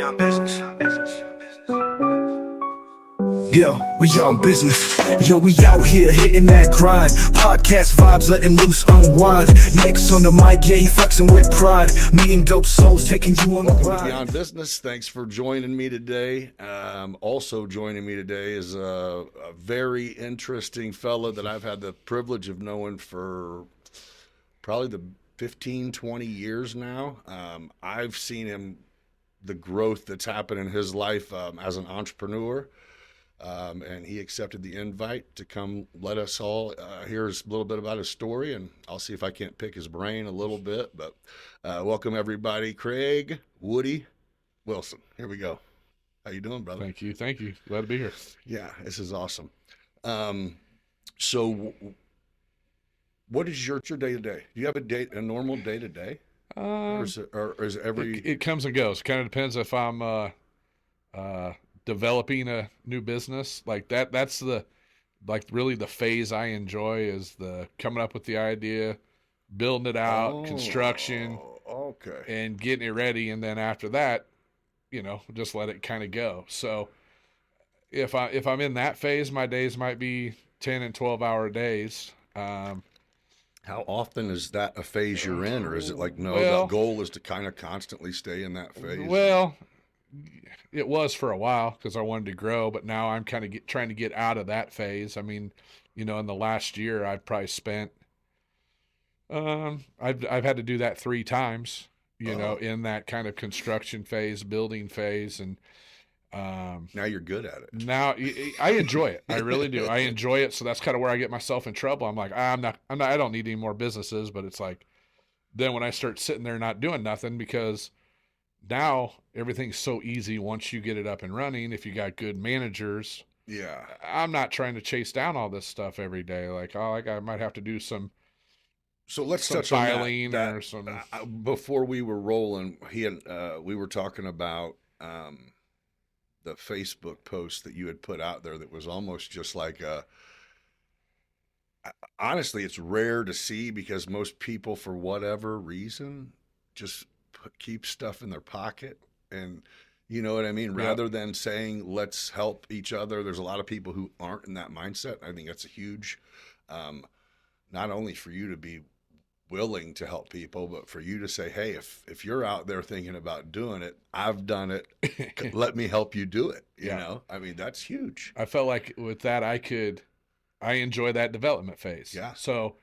on business. Yo, we on business. Yo, we out here hitting that grind. Podcast vibes, letting loose, unwind. Next on the mic, yeah, he flexing with pride. Meeting dope souls, taking you on the Welcome to ride. Beyond Business. Thanks for joining me today. Also joining me today is a very interesting fella that I've had the privilege of knowing for probably the 15, 20 years now. I've seen him, the growth that's happened in his life as an entrepreneur. And he accepted the invite to come let us all hear a little bit about his story, and I'll see if I can't pick his brain a little bit. But welcome everybody, Craig Woody Wilson. Here we go. How you doing, brother? Thank you. Glad to be here. Yeah, this is awesome. So, what is your day to day? Do you have a normal day to day, or is it every? It comes and goes. Kind of depends if I'm developing a new business like that. That's really the phase I enjoy is the coming up with the idea, building it out, construction, Okay. and getting it ready. And then after that, just let it kind of go. So if I'm in that phase, my days might be 10 and 12-hour days. How often is that a phase you're in, or is it like, no, Well, the goal is to kind of constantly stay in that phase? Well, it was for a while because I wanted to grow, but now I'm kind of trying to get out of that phase. I mean, in the last year, I've probably spent, I've had to do that 3 times, in that kind of construction phase, building phase, and Now you're good at it. now I enjoy it. I really do. I enjoy it. So that's kind of where I get myself in trouble. I'm like, I don't need any more businesses, but it's like, then when I start sitting there not doing nothing because now everything's so easy once you get it up and running. If you got good managers, Yeah. I'm not trying to chase down all this stuff every day. Like, I might have to do some So let's some touch on filing that. or some. Before we were rolling, we were talking about the Facebook post that you had put out there that was almost just like honestly, it's rare to see because most people, for whatever reason, just keep stuff in their pocket, and you know what I mean, rather than saying let's help each other. There's a lot of people who aren't in that mindset. I think that's a huge, not only for you to be willing to help people, but for you to say, hey, if you're out there thinking about doing it, I've done it, let me help you do it. You know, I mean, that's huge. I felt like with that, I enjoy that development phase. Yeah. So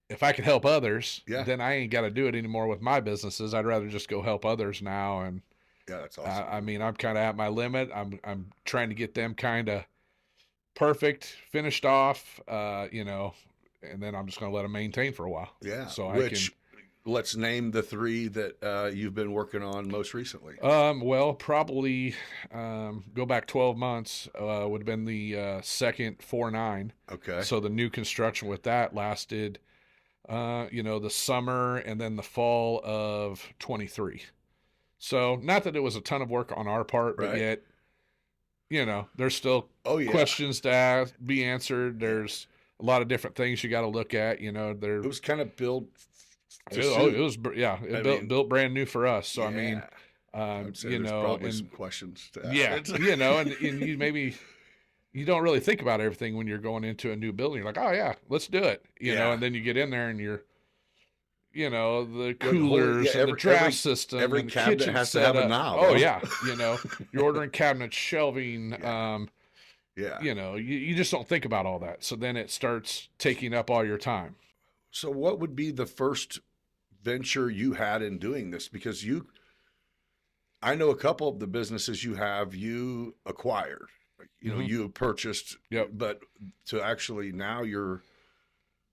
if I can help others, Yeah. then I ain't got to do it anymore with my businesses. I'd rather just go help others now. And Yeah, that's awesome. I mean, I'm kind of at my limit. I'm trying to get them kind of perfect, finished off, and then I'm just going to let them maintain for a while. Yeah. So Let's name the 3 that you've been working on most recently. Well, probably go back 12 months would have been the second 4-9. Okay. So the new construction with that lasted, the summer and then the fall of 23. So not that it was a ton of work on our part, but Right. yet, there's still Oh yeah. questions to be answered. There's a lot of different things you got to look at. It was kind of built. Built brand new for us. So I mean, I'd say there's probably and some questions to ask. yeah, and you maybe you don't really think about everything when you're going into a new building. You're like, oh yeah, let's do it, Yeah. and then you get in there and you're, the whole- coolers yeah, and the draft every- system, every and the cabinet kitchen has to have a setup. knob, Oh huh? yeah, you're ordering cabinets, shelving. Yeah. You just don't think about all that. So then it starts taking up all your time. So what would be the first venture you had in doing this? Because I know a couple of the businesses you acquired, Mhm. you purchased, Yep. but to actually now you're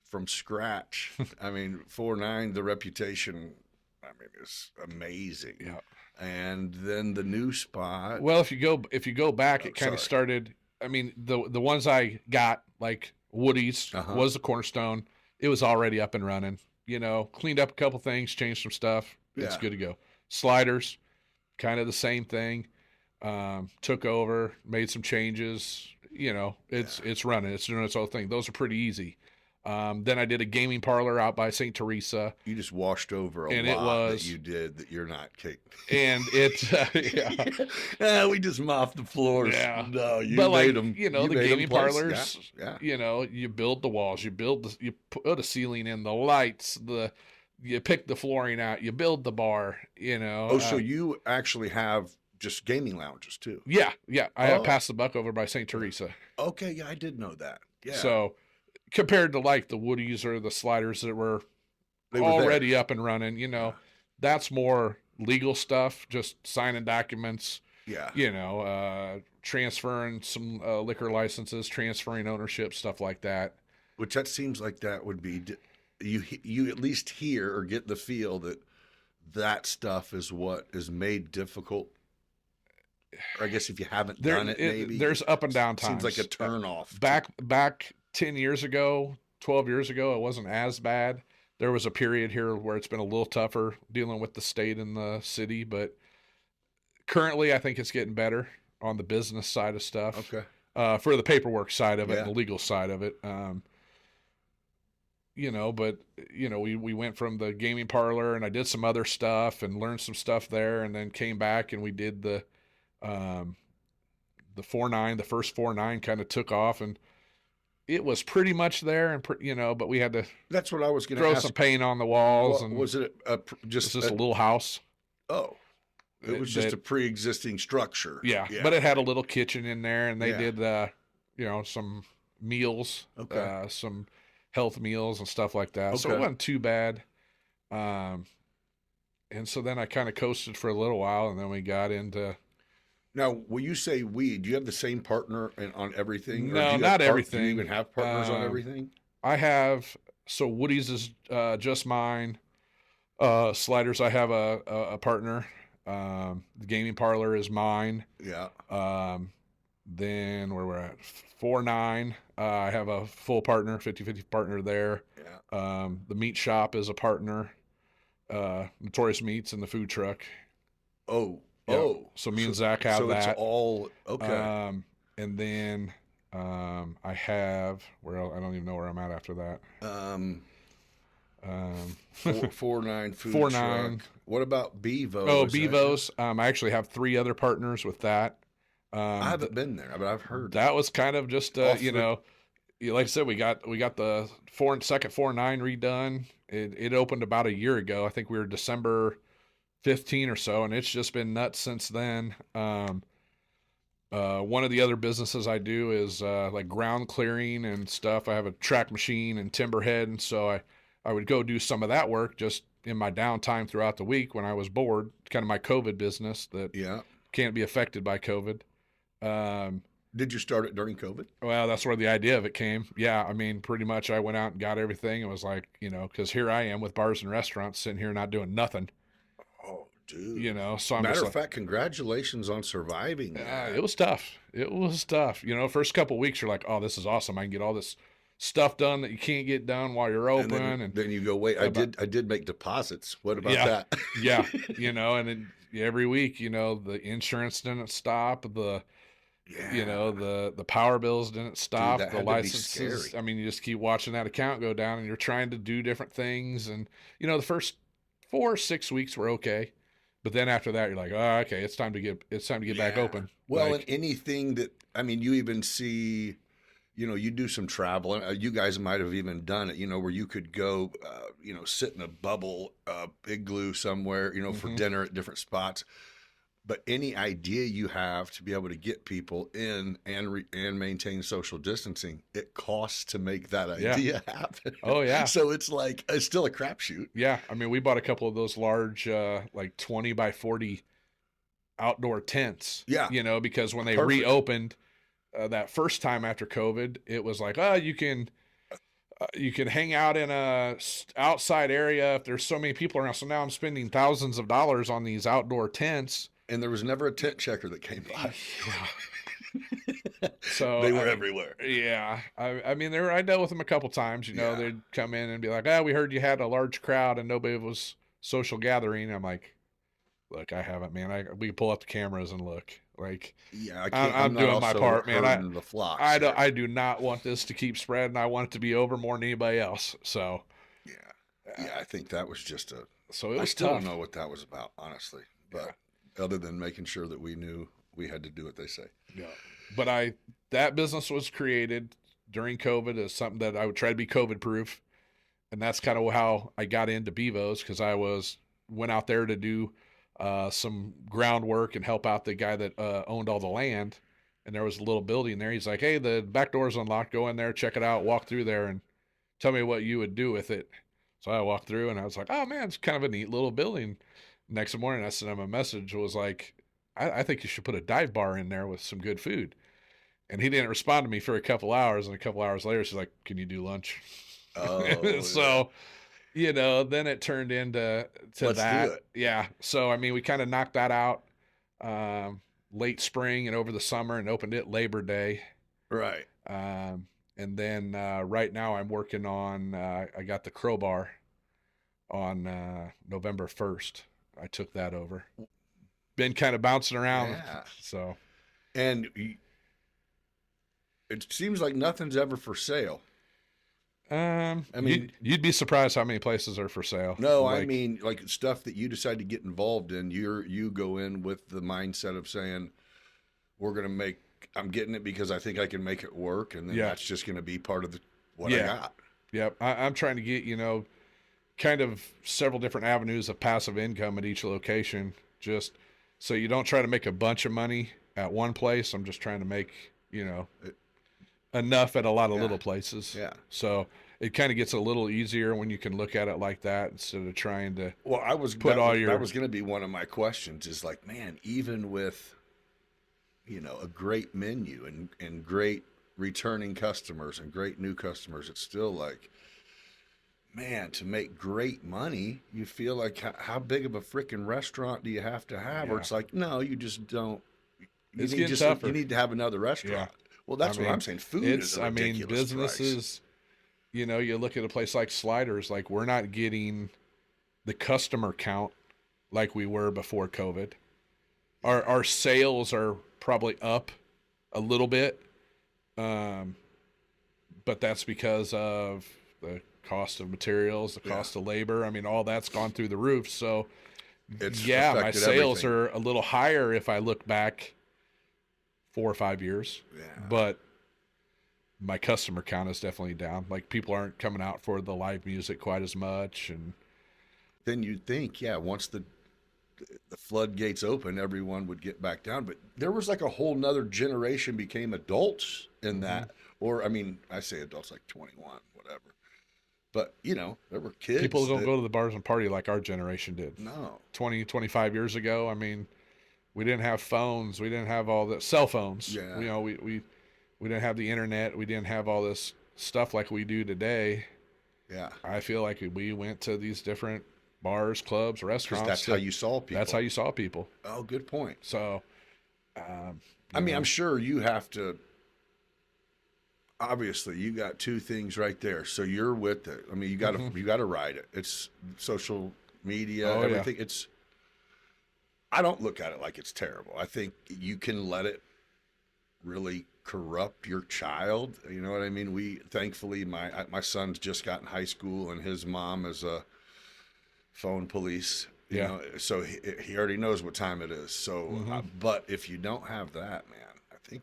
from scratch. I mean, 4-9, the reputation, I mean, is amazing. Yeah. And then the new spot. Well, if you go back, it kind sorry. of started. I mean, the ones I got, like Woody's, Uh-huh. was the cornerstone. It was already up and running. Cleaned up a couple things, changed some stuff. It's Yeah. good to go. Sliders, kind of the same thing. Took over, made some changes. It's running. It's doing its own thing. Those are pretty easy. Then I did a gaming parlor out by St. Teresa, You just washed over a And lot it was- that you did that you're not capable. and it, yeah. We just mopped the floors. Yeah. No, you But made like, them. you know, the gaming parlors, Yeah. you know, you build the walls, you put a ceiling in, the lights, you pick the flooring out, you build the bar, you know. Oh, so you actually have just gaming lounges too? Yeah. I have Oh. passed the buck over by St. Teresa. Okay, yeah, I did know that. Yeah. So compared to like the Woodies or the Sliders that were They were there. already up and running, you know, that's more legal stuff, just signing documents, Yeah. you know, transferring some liquor licenses, transferring ownership, stuff like that. Which that seems like that would be you at least hear or get the feel that stuff is what is made difficult. Or I guess if you haven't done it, maybe there's up and down times. seems like a turn off. Back 10 years ago, 12 years ago, it wasn't as bad. There was a period here where it's been a little tougher dealing with the state and the city, but currently I think it's getting better on the business side of stuff. Okay. For the paperwork side of it Yeah. and the legal side of it. You know, but you know, we went from the gaming parlor and I did some other stuff and learned some stuff there, and then came back and we did the 4-9, the first 4-9 kind of took off, and it was pretty much there, and you know, but we had to That's what I was going to throw ask. some paint on the walls, and Was it just a little house. Oh, it was just that- a pre-existing structure. Yeah, but it had a little kitchen in there, and they Yeah. did you know, some meals, Okay. some health meals and stuff like that. So it Okay. wasn't too bad. And so then I kind of coasted for a little while, and then we got into Now, when you say we, do you have the same partner on everything? Or No, do you have not Do you everything. even have partners on Um, everything? I have, so Woody's is just mine. Sliders, I have a partner. The gaming parlor is mine. Yeah. Then where we're at 4-9, I have a full partner, 50-50 partner there. Yeah. The meat shop is a partner. Notorious Meats and the food truck. Oh. Yeah. Oh. So me and Zach have so that. it's all okay. And then I have I don't even know where I'm at after that. 4-9 food 4-9. truck. What about Bevo? Oh, Is that- Bevo's. I actually have 3 other partners with that. I haven't been there, but I've heard. That was kind of just Off you the- know, like I said, we got the second 4-9 redone. It opened about a year ago. I think we were December 15 or so, and it's just been nuts since then. One of the other businesses I do is like ground clearing and stuff. I have a track machine and timber head, and so I would go do some of that work just in my downtime throughout the week when I was bored. Kind of my COVID business that Yeah. can't be affected by COVID. Did you start it during COVID? Well, that's where the idea of it came. Yeah, I mean, pretty much I went out and got everything. It was like, you know, because here I am with bars and restaurants sitting here not doing nothing, Oh, dude. you know. So I'm Matter just of fact, congratulations on surviving. that. it was tough. It was tough. You know, first couple of weeks you're like, oh, this is awesome. I can get all this stuff done that you can't get done while you're And open. then you go, wait, I about- did make deposits. What about Yeah. that? Yeah, you know, and then every week, you know, the insurance didn't stop. You know, the power bills didn't stop. that The had to be licenses. scary. I mean, you just keep watching that account go down, and you're trying to do different things. And you know, the first 4 or 6 weeks were okay, but then after that, you're like, oh, okay, it's time to get back Yeah. open. Well, Like, and anything that, I mean, you even see, you know, you do some traveling. You guys might have even done it, you know, where you could go, you know, sit in a bubble igloo somewhere, you know, for Mhm. dinner at different spots. But any idea you have to be able to get people in and maintain social distancing, it costs to make that Yeah. idea happen. Oh, yeah. So it's like it's still a crapshoot. yeah, I mean, we bought a couple of those large, like 20 by 40 outdoor tents. Yeah. You know, because when they Perfect. reopened that first time after COVID, it was like, oh, you can hang out in a outside area if there's so many people around. So now I'm spending thousands of dollars on these outdoor tents. And there was never a tent checker that came by. So They were everywhere. Yeah, I mean, I dealt with them a couple times. You know, Yeah. they'd come in and be like, "Oh, we heard you had a large crowd and nobody was social gathering." I'm like, "Look, I haven't, man. We can pull up the cameras and look. Like, Yeah, I can't. I'm not doing my also part, man. herding the flocks I here. do not want this to keep spreading. I want it to be over more than anybody else. So, Yeah, I think that was just a. so it I was still tough. don't know what that was about, honestly. But other than making sure that we knew we had to do what they say. Yeah. But that business was created during COVID as something that I would try to be COVID proof. And that's kind of how I got into Bevo's, because went out there to do some groundwork and help out the guy that owned all the land. And there was a little building there. He's like, "Hey, the back door's unlocked. Go in there, check it out, walk through there, and tell me what you would do with it." So I walked through and I was like, "Oh man, it's kind of a neat little building." Next morning, I sent him a message. Was like, I think you should put a dive bar in there with some good food." And he didn't respond to me for a couple hours. And a couple hours later, she's like, "Can you do lunch?" Oh, So, then it turned into Let's that. do it. Yeah. So, I mean, we kind of knocked that out late spring and over the summer and opened it Labor Day. Right. And then right now I'm working on, I got the Crowbar on November 1st. I took that over. Been kind of bouncing around. Yeah. So, And it seems like nothing's ever for sale. I mean, you'd be surprised how many places are for sale. No, I Like, mean like stuff that you decide to get involved in. You go in with the mindset of saying, I'm getting it because I think I can make it work, and then Yeah. that's just going to be part of what I Yeah. got. Yep. I'm trying to get, kind of several different avenues of passive income at each location, just so you don't try to make a bunch of money at one place. I'm just trying to make, enough at a lot of Yeah. little places. Yeah. So it kind of gets a little easier when you can look at it like that instead of trying to. Well, that was going to be one of my questions. Is like, man, even with a great menu and great returning customers and great new customers, it's still like, man, to make great money, you feel like how big of a freaking restaurant do you have to have? Yeah. Or it's like, no, you just don't. It's getting tougher. You need to have another restaurant. Well, that's what I'm saying. Food is a ridiculous price. Businesses, you look at a place like Sliders, like we're not getting the customer count like we were before COVID. Our sales are probably up a little bit, but that's because of the cost of materials, the cost of labor. I mean, all that's gone through the roof. So, It's my affected sales everything. are a little higher if I look back 4 or 5 years. Yeah. But my customer count is definitely down. Like, people aren't coming out for the live music quite as much, and Then you'd think, once the floodgates open, everyone would get back down. But there was like a whole nother generation became adults in that. Or, I mean, I say adults like 21, whatever. But, there were kids. people don't go to the bars and party like our generation did. No. 20, 25 years ago, I mean, we didn't have phones. We didn't have all the cell phones. Yeah. We didn't have the internet. We didn't have all this stuff like we do today. Yeah. I feel like we went to these different bars, clubs, Because restaurants. that's how you saw people. That's how you saw people. Oh, good point. So, I mean, I'm sure you have to. Obviously, you got two things right there. So you're with it. I mean, you got to ride it. It's social media, Oh, yeah. everything. I don't look at it like it's terrible. I think you can let it really corrupt your child. You know what I mean? Thankfully, my son's just got in high school, and his mom is a phone police. You know, so he already knows what time it is. So, but if you don't have that, man, I think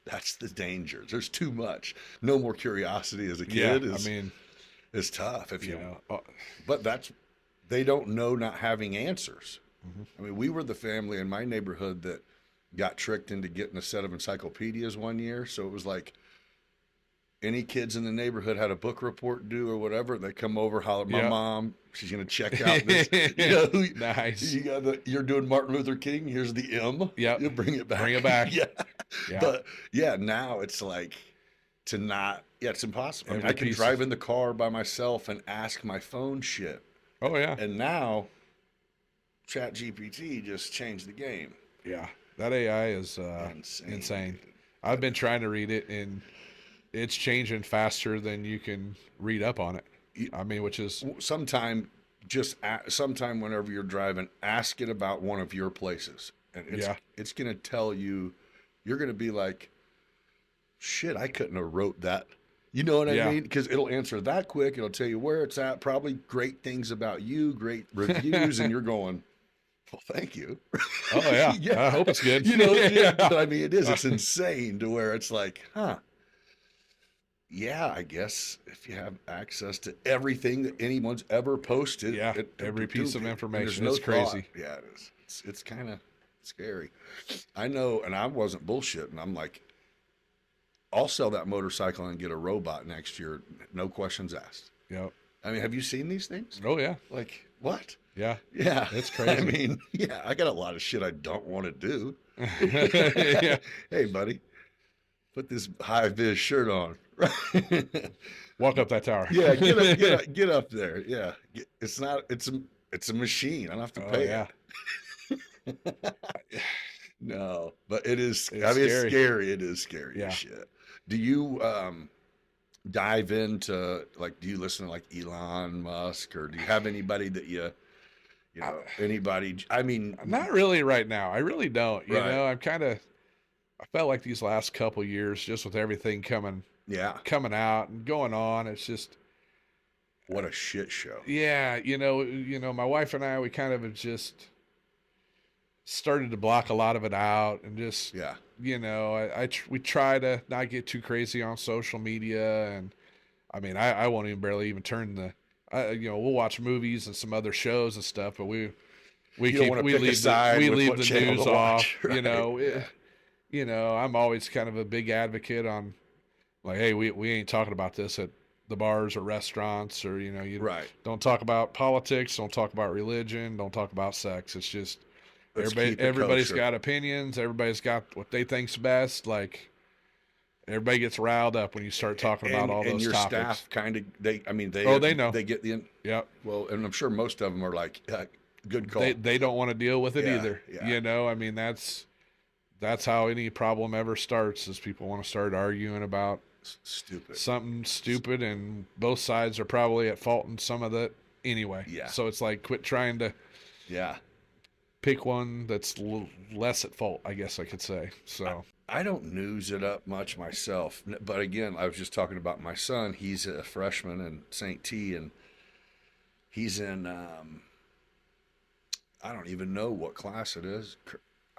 that's the danger. There's too much. No more curiosity as a kid is tough. But they don't know not having answers. I mean, we were the family in my neighborhood that got tricked into getting a set of encyclopedias one year. So it was like any kids in the neighborhood had a book report due or whatever. They come over, holler at my mom. She's going to check out this. Nice. You're doing Martin Luther King. Here's the M. Yep. You bring it back. Bring it back. Yeah. Yeah. But now it's like it's impossible. I mean, I can piece drive in the car by myself and ask my phone shit. Oh, yeah. And now ChatGPT just changed the game. Yeah. That AI is Insane. insane. I've been trying to read it, and it's changing faster than you can read up on it. I mean, which is Sometime whenever you're driving, ask it about one of your places. and Yeah. it's gonna tell you, you're gonna be like, shit, I couldn't have wrote that. You know what I Yeah. mean? Because it'll answer that quick. It'll tell you where it's at. Probably great things about you, great reviews, and you're going, well, thank you. Oh yeah. I hope it's good. You know, Yeah. but I mean, it is. It's insane to where it's like, huh? Yeah, I guess if you have access to everything that anyone's ever posted, Yeah, every piece of and information there's is crazy. thought. Yeah, it is. It's kind of scary. I know, and I wasn't bullshitting. I'm like, I'll sell that motorcycle and get a robot next year, no questions asked. Yep. I mean, have you seen these things? Oh yeah. Like, what? Yeah. Yeah, It's I crazy. mean, yeah, I got a lot of shit I don't want to do. Yeah. Hey, buddy, put this high vis shirt on. Walk up that tower. Yeah, get up there. Yeah, it's not. It's a machine. I don't have to Oh, pay yeah. it. No, but it is. It's I mean, scary. it's scary. It is scary Yeah. as shit. Do you dive into, like? Do you listen to like Elon Musk, or do you have anybody that you know, anybody? I mean, Not really right now. I really don't. You Right. know, I felt like these last couple years, just with everything coming yeah. out and going on, it's just, What a shit show. yeah, my wife and I, we kind of have just started to block a lot of it out and just, Yeah. we try to not get too crazy on social media. And I mean, I won't barely even turn we'll watch movies and some other shows and stuff, but we don't wanna pick a side with leave what the channel news to off, watch, right? I'm always kind of a big advocate on, like, hey, we ain't talking about this at the bars or restaurants, or, you Right. don't talk about politics, don't talk about religion, don't talk about sex. It's just Let's keep it everybody's kosher. got opinions, everybody's got what they think's best. Like, everybody gets riled up when you start talking about all and those your topics. staff kind of they know. they get the Yep. well, and I'm sure most of them are like, good call. They don't want to deal with it Yeah, either. yeah. I mean, that's how any problem ever starts, is people want to start arguing about Stupid. something stupid, and both sides are probably at fault in some of that anyway. Yeah. So it's like, quit trying to Yeah. pick one that's less at fault, I guess I could say. So I don't news it up much myself, but again, I was just talking about my son. He's a freshman in St. T, and he's in I don't even know what class it is.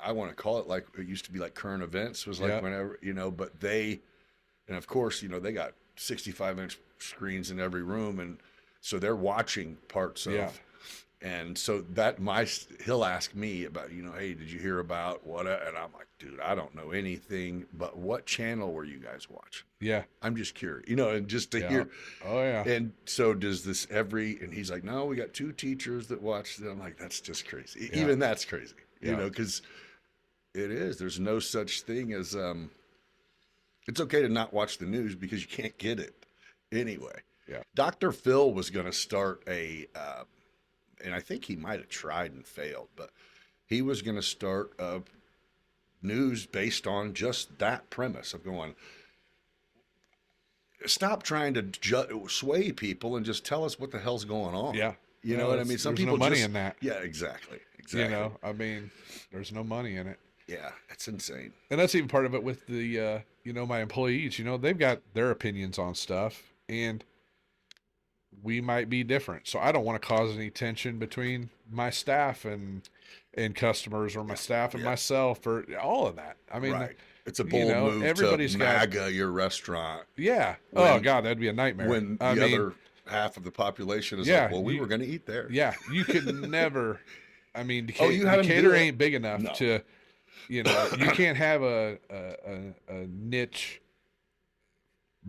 I want to call it, like it used to be, like current events was like, Yeah. whenever, but and of course, they got 65-inch screens in every room, and so they're watching parts of. Yeah. And so he'll ask me about, hey, did you hear about what? And I'm like, dude, I don't know anything, but what channel were you guys watching? yeah. I'm just curious, and just to Yeah. hear. Oh yeah. And so does this and he's like, no, we got 2 teachers that watch it. I'm like, that's just crazy. Yeah. Even that's crazy, Yeah. because there's no such thing as, it's okay to not watch the news because you can't get it anyway. Yeah. Dr. Phil was going to start and I think he might have tried and failed, but he was going to start news based on just that premise of going, stop trying to sway people and just tell us what the hell's going on. Yeah. You know what I mean? Some There's people no money just, in that. Yeah, exactly. I mean, there's no money in it. Yeah, it's insane. And that's even part of it with the, my employees. They've got their opinions on stuff, and we might be different. So I don't want to cause any tension between my staff and customers, or my staff and Yeah. myself, or all of that. I mean, Right. It's a bold move everybody's to got- MAGA your restaurant yeah. When- Oh God, that'd be a nightmare. when the other half of the population is Yeah, like, well, we were going to eat there. yeah, you could never. I mean, Oh, you had 'em do Decatur it? ain't big enough No. to, you can't have a niche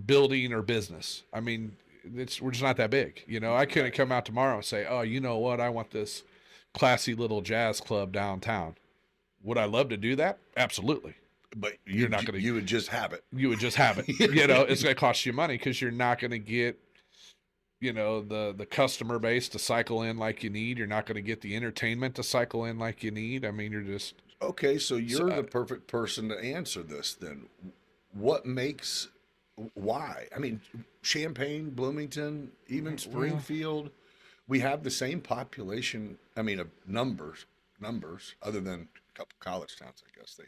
building or business. I mean, we're just not that big. I couldn't come out tomorrow and say, oh, you know what? I want this classy little jazz club downtown. Would I love to do that? Absolutely. But You're not gonna- you would just have it. You would just have it. It's going to cost you money, because you're not going to get, the customer base to cycle in like you need. You're not going to get the entertainment to cycle in like you need. I mean, you're just, Okay, so you're So, the perfect person to answer this then. Why? I mean, Champaign, Bloomington, even Springfield, we have the same population, of numbers, other than couple college towns, I guess.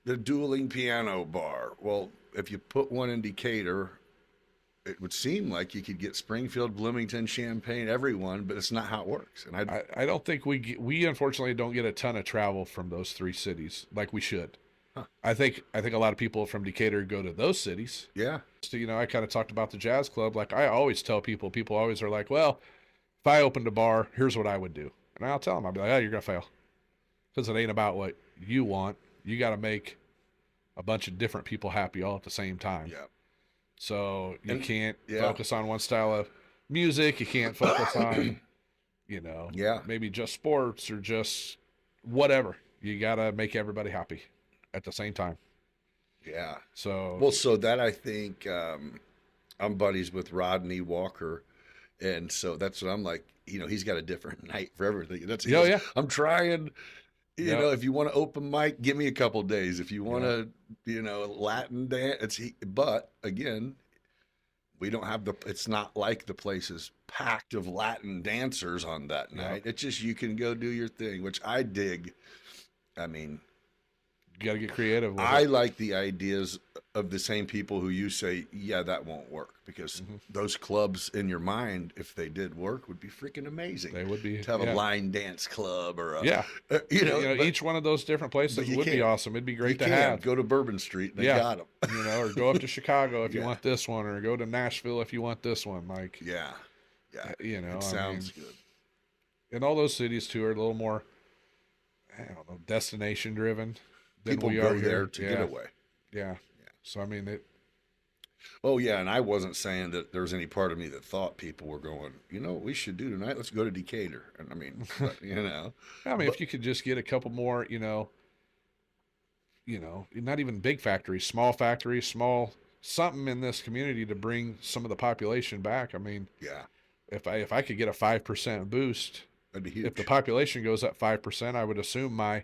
The dueling piano bar. Well, if you put one in Decatur, it would seem like you could get Springfield, Bloomington, Champaign, everyone, but it's not how it works. And I don't think we unfortunately don't get a ton of travel from those three cities like we should. Huh. I think a lot of people from Decatur go to those cities. yeah, So, I kind of talked about the jazz club. Like I always tell people always are like, well, if I opened a bar, here's what I would do. And I'll tell them, I'll be like, oh, you're going to fail. Because it ain't about what you want. You got to make a bunch of different people happy all at the same time. yeah. So you And- can't yeah. focus on one style of music. You can't focus on, Yeah. maybe just sports or just whatever. You got to make everybody happy at the same time. Yeah. So, Well, so that I think I'm buddies with Rodney Walker, and so that's what I'm like. He's got a different night for everything. He Oh, goes, yeah. I'm trying. Yeah. If you want to open mic, give me a couple days. If you want to, Latin dance, but again, we don't have it's not like the place is packed of Latin dancers on that Yeah. night. It's just you can go do your thing, which I dig. I mean, you got to get creative with I it. like the ideas of the same people who you say, yeah, that won't work, because Mm-hmm. those clubs in your mind, if they did work, would be freaking amazing. They would be. To have yeah. a line dance club or a, Yeah. but Each one of those different places but you would be can't. awesome. It'd be you great to can have. go to Bourbon Street. They Yeah. got them. Or go up to Chicago if you Yeah. want this one, or go to Nashville if you want this one. Like, Yeah, yeah. it Sounds good. and all those cities too are a little more, I don't know, destination driven than People we go are here. there to yeah. get away. Yeah. So I mean, Oh yeah, and I wasn't saying that there was any part of me that thought people were going, what we should do tonight? Let's go to Decatur. And I mean, but, if you could just get a couple more, not even big factories, small something in this community to bring some of the population back. I mean, yeah, if I could get a 5% boost, that'd be huge. if the population goes up 5%, I would assume my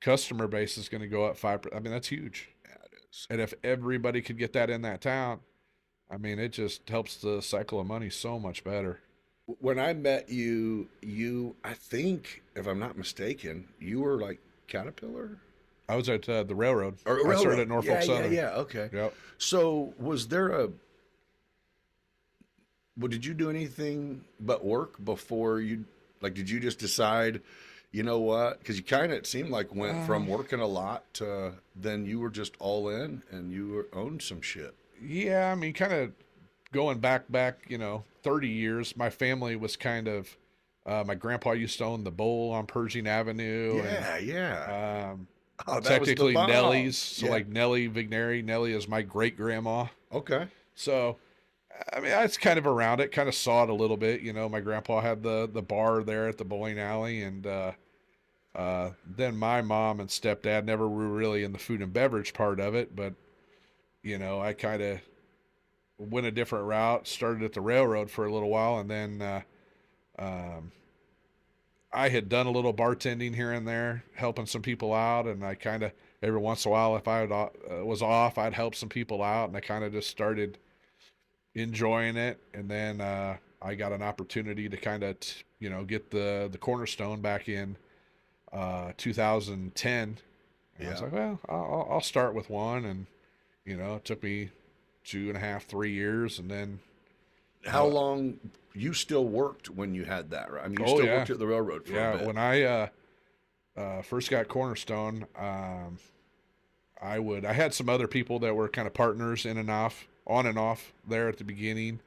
customer base is going to go up 5%. I mean, that's huge. Yeah, it is. And if everybody could get that in that town, I mean, it just helps the cycle of money so much better. When I met you, I think, if I'm not mistaken, you were like Caterpillar? I was at the railroad. Or I started Railroad. at Norfolk Southern. Yeah, okay. Yep. So was there did you do anything but work before did you just decide, you know what? Because you kind of, it seemed like went from working a lot to then you were just all in and you owned some shit. Yeah, I mean, kind of going back, 30 years, my family was kind of, my grandpa used to own the Bowl on Pershing Avenue. Yeah. And, Oh, that was the technically bomb. Nellie's. So Yeah. like Nellie Vigneri. Nellie is my great grandma. Okay. So, I mean, I was kind of around it, kind of saw it a little bit. My grandpa had the bar there at the bowling alley, and then my mom and stepdad never were really in the food and beverage part of it, but I kind of went a different route. Started at the railroad for a little while, and then I had done a little bartending here and there, helping some people out, and I kind of every once in a while, if I was off, I'd help some people out, and I kind of just started enjoying it. And then I got an opportunity to kind of get the Cornerstone back in 2010. And I was Yeah. like, well, I'll start with one, and it took me 2.5, 3 years, and then How long you still worked when you had that, right? I mean, you Oh, still yeah. worked at the railroad for a bit. when I first got Cornerstone, I had some other people that were kind of partners on and off there at the beginning.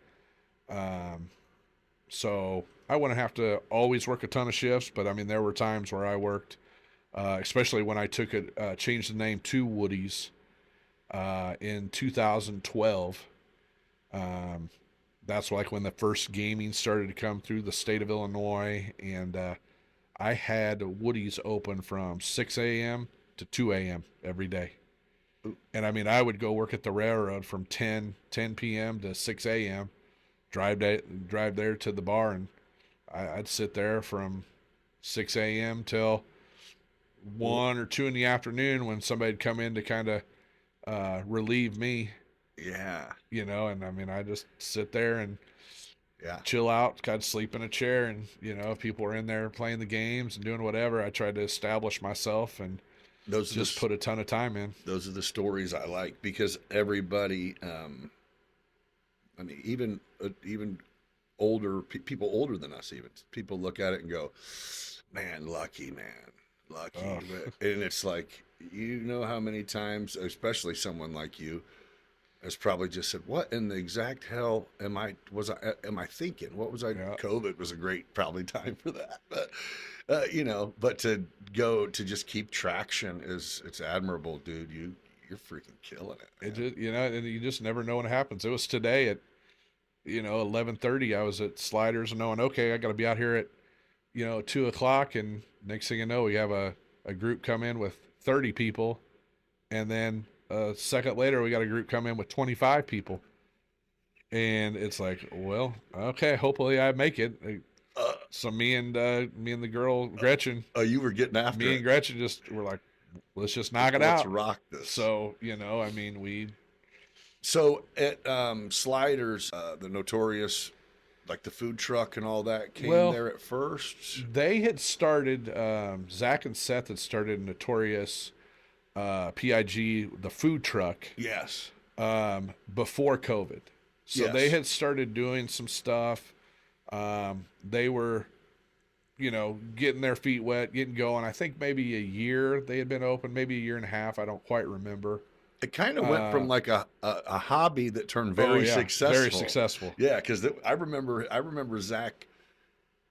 So I wouldn't have to always work a ton of shifts, but I mean, there were times where I worked, especially when I took it, changed the name to Woody's in 2012. That's like when the first gaming started to come through the state of Illinois, and I had Woody's open from 6 a.m. to 2 a.m. every day. And I mean, I would go work at the railroad from 10 p.m. to 6 a.m., drive there to the bar, and I'd sit there from 6 a.m. till 1 or 2 in the afternoon when somebody'd come in to kind of relieve me. Yeah. And I mean, I just sit there, and Yeah. chill out, kind of sleep in a chair. And, if people were in there playing the games and doing whatever, I tried to establish myself and Those are just put a ton of time in. those are the stories I like because everybody, even people older than us, even people look at it and go, man, lucky. Oh. And it's like, how many times, especially someone like you, has probably just said, what in the exact hell am I thinking? What was I? Yeah. COVID was a great probably time for that, but but to just keep traction it's admirable, dude. You're freaking killing it. It just, and you just never know when it happens. It was today at 11:30. I was at Sliders and knowing, okay, I got to be out here at 2:00, and next thing you know, we have a group come in with 30 people, and then a second later we got a group come in with 25 people, and it's like, well, okay, hopefully I make it. So me and the girl Gretchen, You were getting after me it. and Gretchen just were like, let's just knock it Let's out. rock this. So we. So at Sliders, the Notorious, like the food truck and all that came there at first. They had started, Zach and Seth had started Notorious PIG, the food truck, Yes. before COVID. So Yes. they had started doing some stuff. They were, getting their feet wet, getting going. I think maybe a year they had been open, maybe a year and a half. I don't quite remember. It kind of went from like a hobby that turned very successful. Very successful. Yeah, because I remember Zach.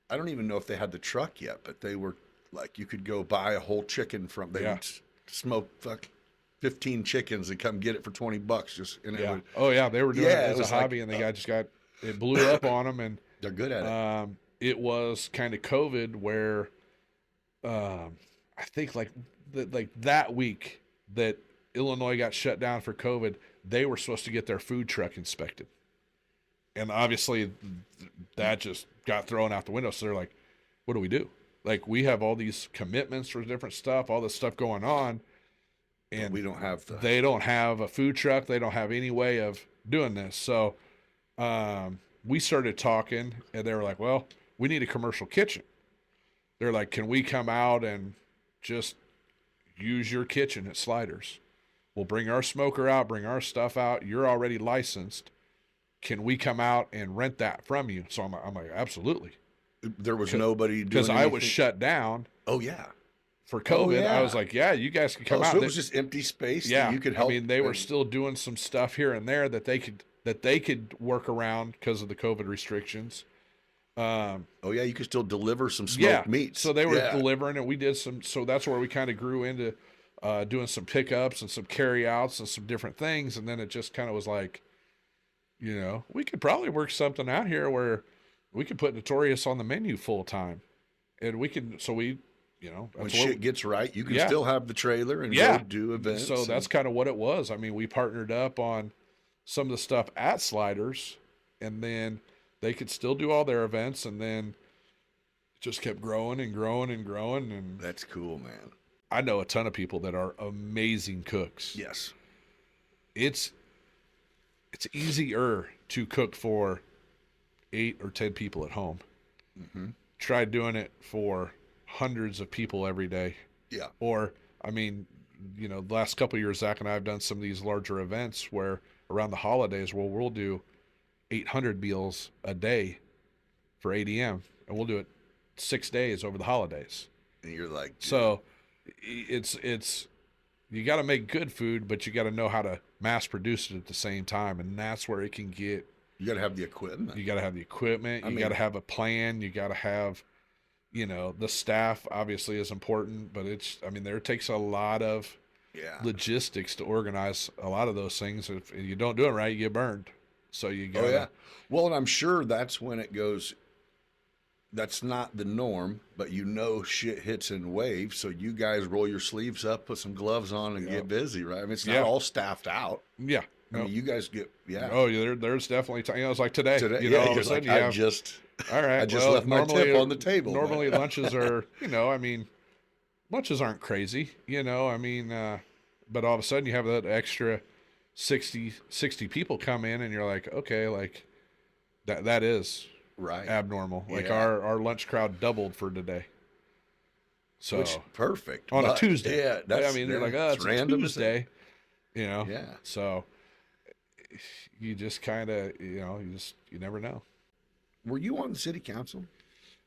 I don't even know if they had the truck yet, but they were like, you could go buy a whole chicken from. They would smoke 15 chickens and come get it for $20. They were doing it as a was hobby, like, and the guy just it blew up on them, and they're good at it. it was kind of COVID where, I think like that week that Illinois got shut down for COVID, they were supposed to get their food truck inspected. And obviously that just got thrown out the window. So they're like, what do we do? Like, we have all these commitments for different stuff, all this stuff going on. And we don't have they don't have a food truck. They don't have any way of doing this. So we started talking, and they were like, well, we need a commercial kitchen. They're like, can we come out and just use your kitchen at Sliders? We'll bring our smoker out, bring our stuff out. You're already licensed. Can we come out and rent that from you? So I'm like, absolutely. There was nobody doing because I was anything? shut down. Oh yeah. For COVID, yeah. I was like, yeah, you guys can come out. So it was just empty space. Yeah, that you could help. I mean, they were still doing some stuff here and there that they could work around because of the COVID restrictions. Oh yeah, you could still deliver some smoked meats. So they were delivering, and we did some. So that's where we kind of grew into doing some pickups and some carryouts and some different things. And then it just kind of was like, we could probably work something out here where we could put Notorious on the menu full time, and we can. So we. When shit gets right, you can still have the trailer and go do events. So that's kind of what it was. I mean, we partnered up on some of the stuff at Sliders, and then they could still do all their events, and then it just kept growing and growing and growing. And that's cool, man. I know a ton of people that are amazing cooks. Yes. It's easier to cook for 8 or 10 people at home. Mm-hmm. Try doing it for hundreds of people every day. Yeah. Or, I mean, the last couple of years, Zach and I have done some of these larger events where around the holidays, we'll do 800 meals a day for ADM, and we'll do it 6 days over the holidays. And you're like, dude. So it's you got to make good food, but you got to know how to mass produce it at the same time, and that's where it can get. You got to have the equipment. You got to have the equipment. You got to have a plan. You got to have. The staff obviously is important, but there takes a lot of logistics to organize a lot of those things. If you don't do it right, you get burned. So you got. Oh yeah. Well, and I'm sure that's when it goes. That's not the norm, but shit hits in waves. So you guys roll your sleeves up, put some gloves on, and get busy, right? I mean, it's not all staffed out. Yeah. I mean, you guys get Oh, there's definitely time. It's like today. All of a sudden like, you have. All right. I just left my tip on the table. Normally lunches are, lunches aren't crazy, but all of a sudden you have that extra 60 people come in, and you're like, okay, like that is Right. abnormal. Like Yeah. our lunch crowd doubled for today. So Which perfect on a but, Tuesday. Yeah, that's I mean, you're like, oh, it's it's a random as heck. Tuesday, you know. Yeah. So you just kind of, you never know. Were you on the city council?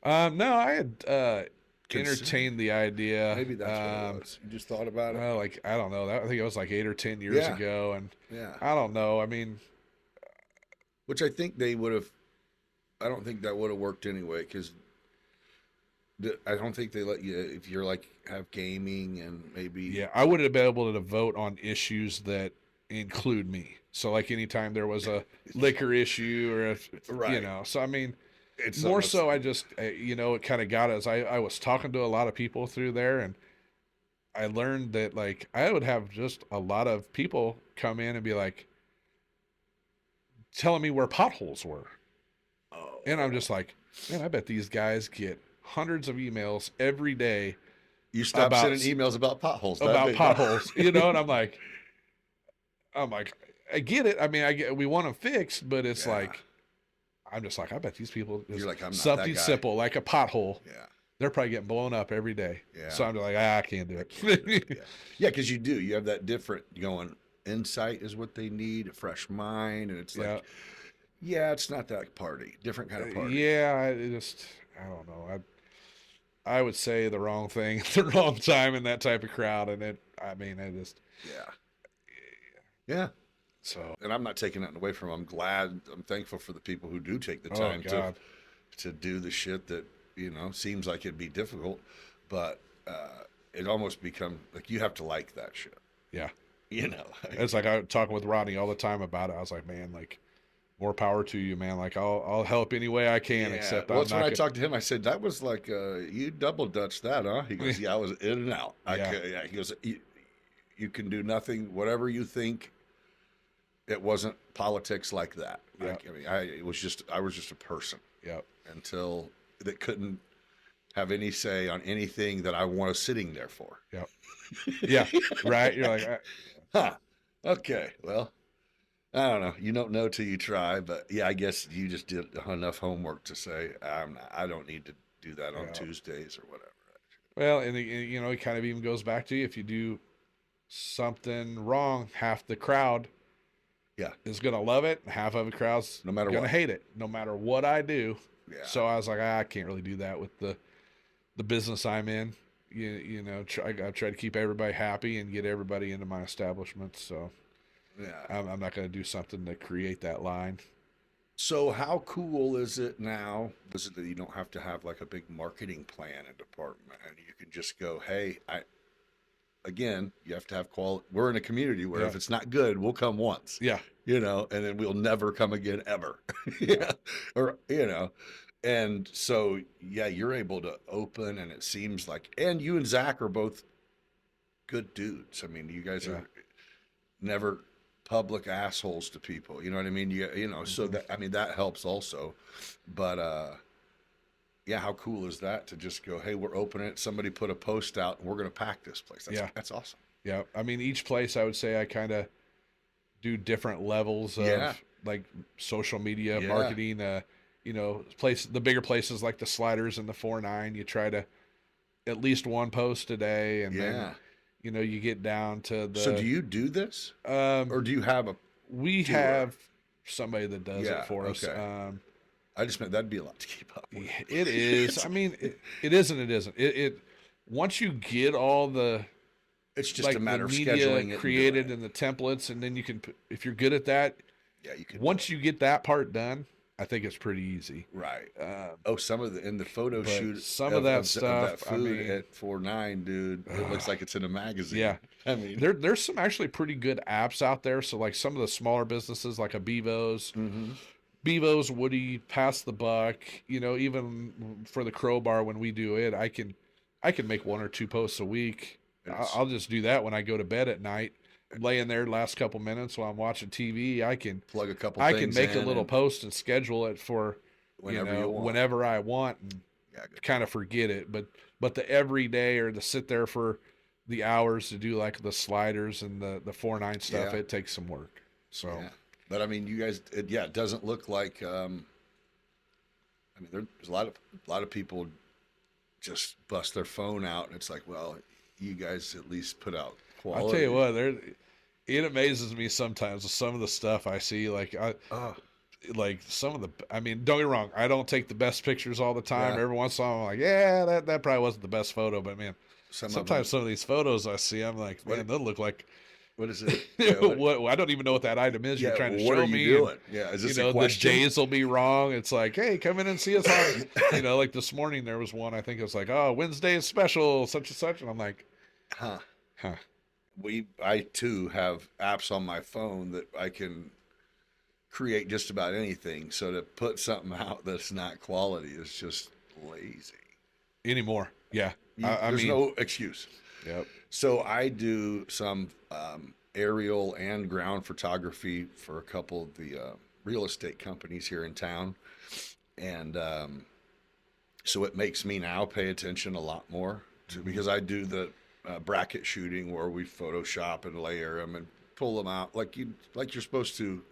No, I had Consider- entertained the idea. Maybe that's what it was. You just thought about it. Well, like I don't know. I think it was like 8 or 10 years Yeah. ago, and Yeah. I don't know. I mean, Which I think they would have. I don't think that would have worked anyway because I don't think they let you if you're like have gaming and maybe. yeah, I wouldn't have been able to vote on issues that include me. So like anytime there was a liquor issue or if, Right. So I mean, It's more almost- so I just it kind of got us. I was talking to a lot of people through there, and I learned that like I would have just a lot of people come in and be like telling me where potholes were. Oh, And I'm just like, man, I bet these guys get hundreds of emails every day you stopped about- sending emails about potholes. that about big. potholes, and I'm like, I get it. I mean, we want them fixed, but it's Yeah. like, I'm just like, I bet these people, You're like, I'm not that something guy. simple like a pothole, Yeah. they're probably getting blown up every day. Yeah. So I'm just like, I can't do it. Yeah, because you do. You have that different going. Insight is what they need. A fresh mind, and it's like, yeah, it's not that party. Different kind of party. Yeah, I don't know. I would say the wrong thing at the wrong time in that type of crowd, and I just, Yeah. Yeah. so. And I'm not taking nothing away from them. I'm thankful for the people who do take the Oh, time God. to do the shit that, seems like it'd be difficult, but it almost become like you have to like that shit. Yeah. It's It's like I was talking with Rodney all the time about it. I was like, man, like, more power to you, man. Like, I'll help any way I can, except well, I'm that's not when I gonna- talked to him. I said, that was like, you double dutched that, huh? He goes, yeah, I was in and out. Yeah. He goes, you can do nothing, whatever you think. It wasn't politics like that. Yeah. I was just a person Yep. until that couldn't have any say on anything that I was sitting there for. Yep. Yeah. Right. You're like, Huh. Okay. Well, I don't know. You don't know till you try, but yeah, I guess you just did enough homework to say I don't need to do that on Yeah. Tuesdays or whatever. well, and it kind of even goes back to if you do something wrong, half the crowd Yeah. is gonna love it, and half of the crowd's No matter gonna what. hate it, no matter what I do. Yeah. So I was like, I can't really do that with the business I'm in. I try to keep everybody happy and get everybody into my establishment. So Yeah. I'm not going to do something to create that line. So how cool is it now? Is it that you don't have to have like a big marketing plan and department, and you can just go, hey, again, you have to have quality. We're in a community where Yeah. if it's not good, we'll come once. Yeah. And then we'll never come again ever. Yeah. Or, and so, yeah, you're able to open, and it seems like, and you and Zach are both good dudes. I mean, you guys Yeah. are never public assholes to people. You know what I mean? So that, that helps also. But, yeah, how cool is that to just go, hey, we're opening it. Somebody put a post out and we're going to pack this place. Yeah. That's awesome. Yeah. I mean, each place I would say I kind of do different levels of Yeah. like social media Yeah. marketing. The bigger places like the Sliders and the 4-9, you try to at least one post a day. And Yeah. then, you get down to the, So do you do this or do you have a, we doer? have somebody that does Yeah, it for us. okay. I just meant that'd be a lot to keep up with. It is. I mean, it isn't. It isn't. It once you get all the It's just like a matter the of media scheduling it. created and and the templates, and then you can, if you're good at that, yeah, you can. once you get that part done, I think it's pretty easy. Right. Some of in the photo But shoot, some of that that stuff, I food mean- at 4-9, dude, it looks like it's in a magazine. Yeah. I mean, There's some actually pretty good apps out there. So like some of the smaller businesses, like a Bevo's, Woody, Pass the Buck, even for the Crowbar when we do it, I can make 1 or 2 posts a week. I'll just do that when I go to bed at night, laying there last couple minutes while I'm watching TV. I can plug a couple. I things can make a in little and post and schedule it for whenever you want. whenever I want, and Yeah, good. kind of forget it. But the everyday or to sit there for the hours to do like the Sliders and the 4-9 stuff, Yeah. it takes some work. So Yeah. But I mean, you guys, it doesn't look like I mean, there's a lot of people just bust their phone out, and it's like, well, you guys at least put out quality. I'll tell you what, it amazes me sometimes with some of the stuff I see. Like like some of the, I mean, don't get me wrong, I don't take the best pictures all the time. Yeah. Every once in a while, I'm like, yeah, that probably wasn't the best photo, but man, Some of these photos I see, I'm like, man, they'll look like what is it? Yeah, what I don't even know what that item is you're trying to what show are you me. doing? Yeah, is this You know, a the question? days will be wrong. It's like, hey, come in and see us on, you know, like this morning there was one, I think it was like, oh, Wednesday is special, such and such. And I'm like, Huh. huh. I too have apps on my phone that I can create just about anything. So to put something out that's not quality is just lazy. Anymore. Yeah. I There's mean, no excuse. yep. So I do some aerial and ground photography for a couple of the real estate companies here in town, and so it makes me now pay attention a lot more to, because I do the bracket shooting where we Photoshop and layer them and pull them out like you're supposed to.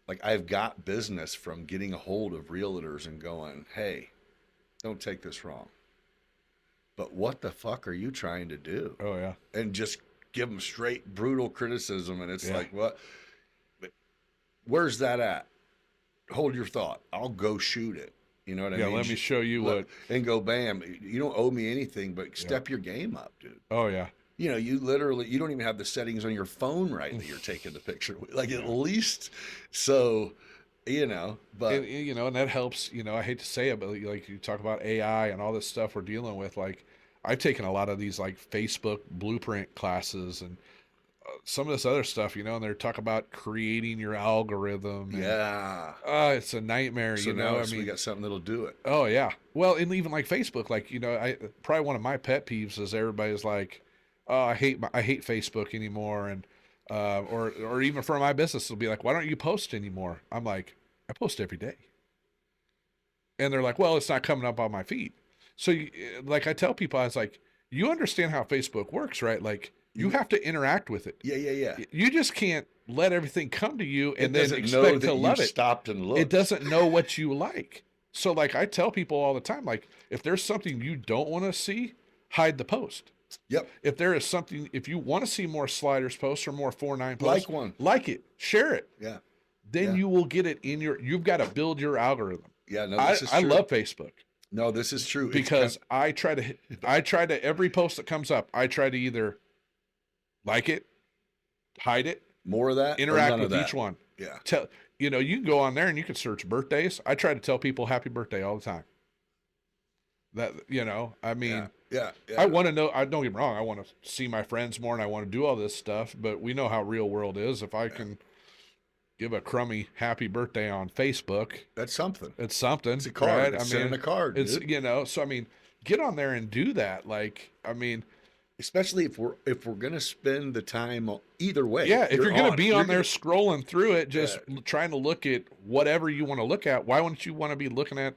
Like I've got business from getting a hold of realtors and going, hey, don't take this wrong, but what the fuck are you trying to do? Oh yeah. And just give them straight brutal criticism, and it's Yeah. like, what? But where's that at? Hold your thought. I'll go shoot it. You know what I Yeah. mean? Let me show you what. And go bam. You don't owe me anything, but step your game up, dude. Oh yeah. You know, you don't even have the settings on your phone right that you're taking the picture with. Like at least, so, you know, but And, you know, and that helps. You know, I hate to say it, but like you talk about AI and all this stuff we're dealing with. Like, I've taken a lot of these like Facebook blueprint classes and some of this other stuff. You know, and they're talking about creating your algorithm. And, yeah. it's a nightmare. So you now know, I mean, we got something that'll do it. oh yeah. Well, and even like Facebook, like, you know, I probably one of my pet peeves is everybody's like, oh, I hate Facebook anymore, and or even for my business, it'll be like, why don't you post anymore? I'm like, I post every day, and they're like, well, it's not coming up on my feed. So, like, I tell people, I was like, you understand how Facebook works, right? Like, you have to interact with it. Yeah. You just can't let everything come to you and It then doesn't know expect that to you love it. stopped and looked. It doesn't know what you like. So like I tell people all the time, like if there's something you don't want to see, hide the post. Yep. If there is something, if you want to see more sliders posts or more 4.9 posts, like it, share it. Yeah. Then you will get it in you've got to build your algorithm. Yeah. No, I this is true. love Facebook No, this is true. because I try to every post that comes up, I try to either like it, hide it, more of that, or interact none of with that? each one. Yeah. You know, you can go on there and you can search birthdays. I try to tell people happy birthday all the time. That, you know, I mean, Yeah. I want to know, I don't get me wrong, I want to see my friends more and I want to do all this stuff, but we know how real world is. If I can give a crummy happy birthday on Facebook, That's something. it's something. It's a card. Right? It's sending a card, It's, dude. you know, so I mean, get on there and do that. Like, I mean, Especially if we're gonna spend the time either way. yeah, if you're going to be on there you're scrolling through it, just trying to look at whatever you want to look at, why wouldn't you want to be looking at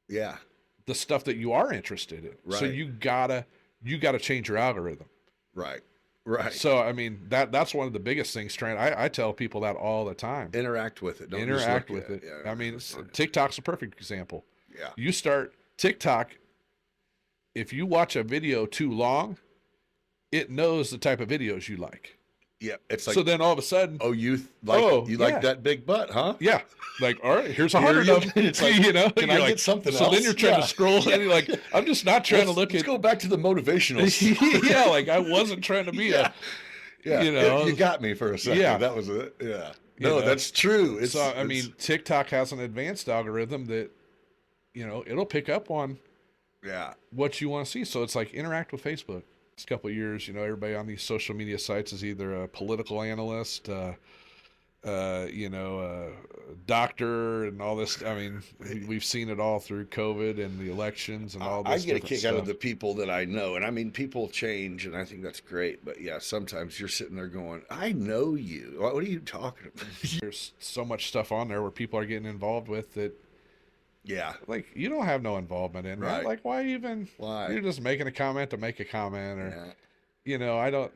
yeah, the stuff that you are interested in? So Right. you gotta change your algorithm. right. So I mean that's one of the biggest things. I tell people that all the time. Interact with it. Don't just Interact look with at it. Yeah. I mean, TikTok's a perfect example. Yeah. You start TikTok, if you watch a video too long, it knows the type of videos you like. Yeah. It's like, So then all of a sudden, oh, you yeah. like that big butt, huh? yeah, like, all right, here's Here 100 you- of them. it's like, you know, can you're I like, get something so else? then you're trying Yeah. to scroll and you're like, I'm just not trying to look Let's at. go back to the motivational stuff. Yeah, like I wasn't trying to be Yeah. Yeah. you know. you got me for a second. Yeah. That was it. Yeah. You No, know. that's true. It's, So I mean, TikTok has an advanced algorithm that, you know, it'll pick up on yeah. what you want to see. So it's like interact with Facebook. It's a couple of years, you know, everybody on these social media sites is either a political analyst, doctor, and all this. I mean, we've seen it all through COVID and the elections and all this. I get a different kick out of stuff. the people that I know, and I mean, people change, and I think that's great. But yeah, sometimes you're sitting there going, "I know you. What are you talking about?" There's so much stuff on there where people are getting involved with that. Yeah, Like, you don't have no involvement in Right. that. Like, why even? Why? You're just making a comment to make a comment, or yeah. I don't,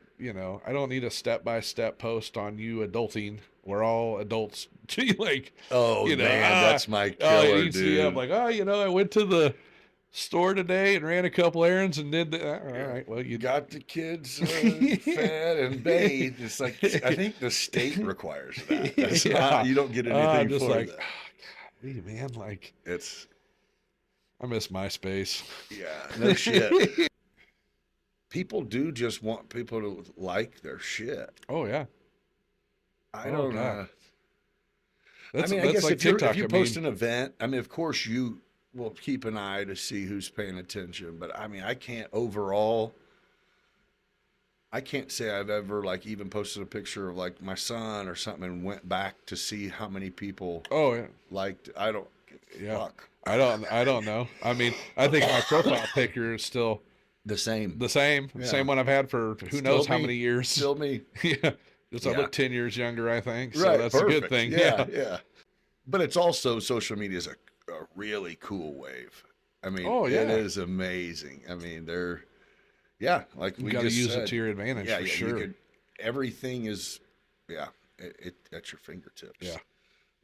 I don't need a step-by-step post on you adulting. We're all adults. Like, Oh man, that's my killer, each day I'm dude. like, I went to the store today and ran a couple errands and did that. All right, well, you Got the kids fed and bathed. It's like I think the state requires that. That's Yeah. not, you don't get I'm anything just for like, that. golly, man, like, It's I miss MySpace. no shit. People do just want people to like their shit. Oh yeah, I Oh, don't God. That's, I mean, I that's guess like if, you're, TikTok. if you I post mean, an event, I mean, of course you will keep an eye to see who's paying attention. But I mean, I can't overall. I can't say I've ever like even posted a picture of like my son or something and went back to see how many people oh yeah, liked. I don't give a yeah. fuck. I don't know. I mean, I think my profile picture is still The same. the same, Yeah. same one I've had for who Still knows how me. many years. Still me. Yeah, just I Yeah. look 10 years younger, I think. So Right. that's a good Perfect. thing. Yeah. Yeah. But it's also social media is a really cool wave. I mean, Oh, yeah. it is amazing. I mean, yeah, like You we got to just use said, it to your advantage yeah, for yeah, sure. everything is, it at your fingertips. Yeah.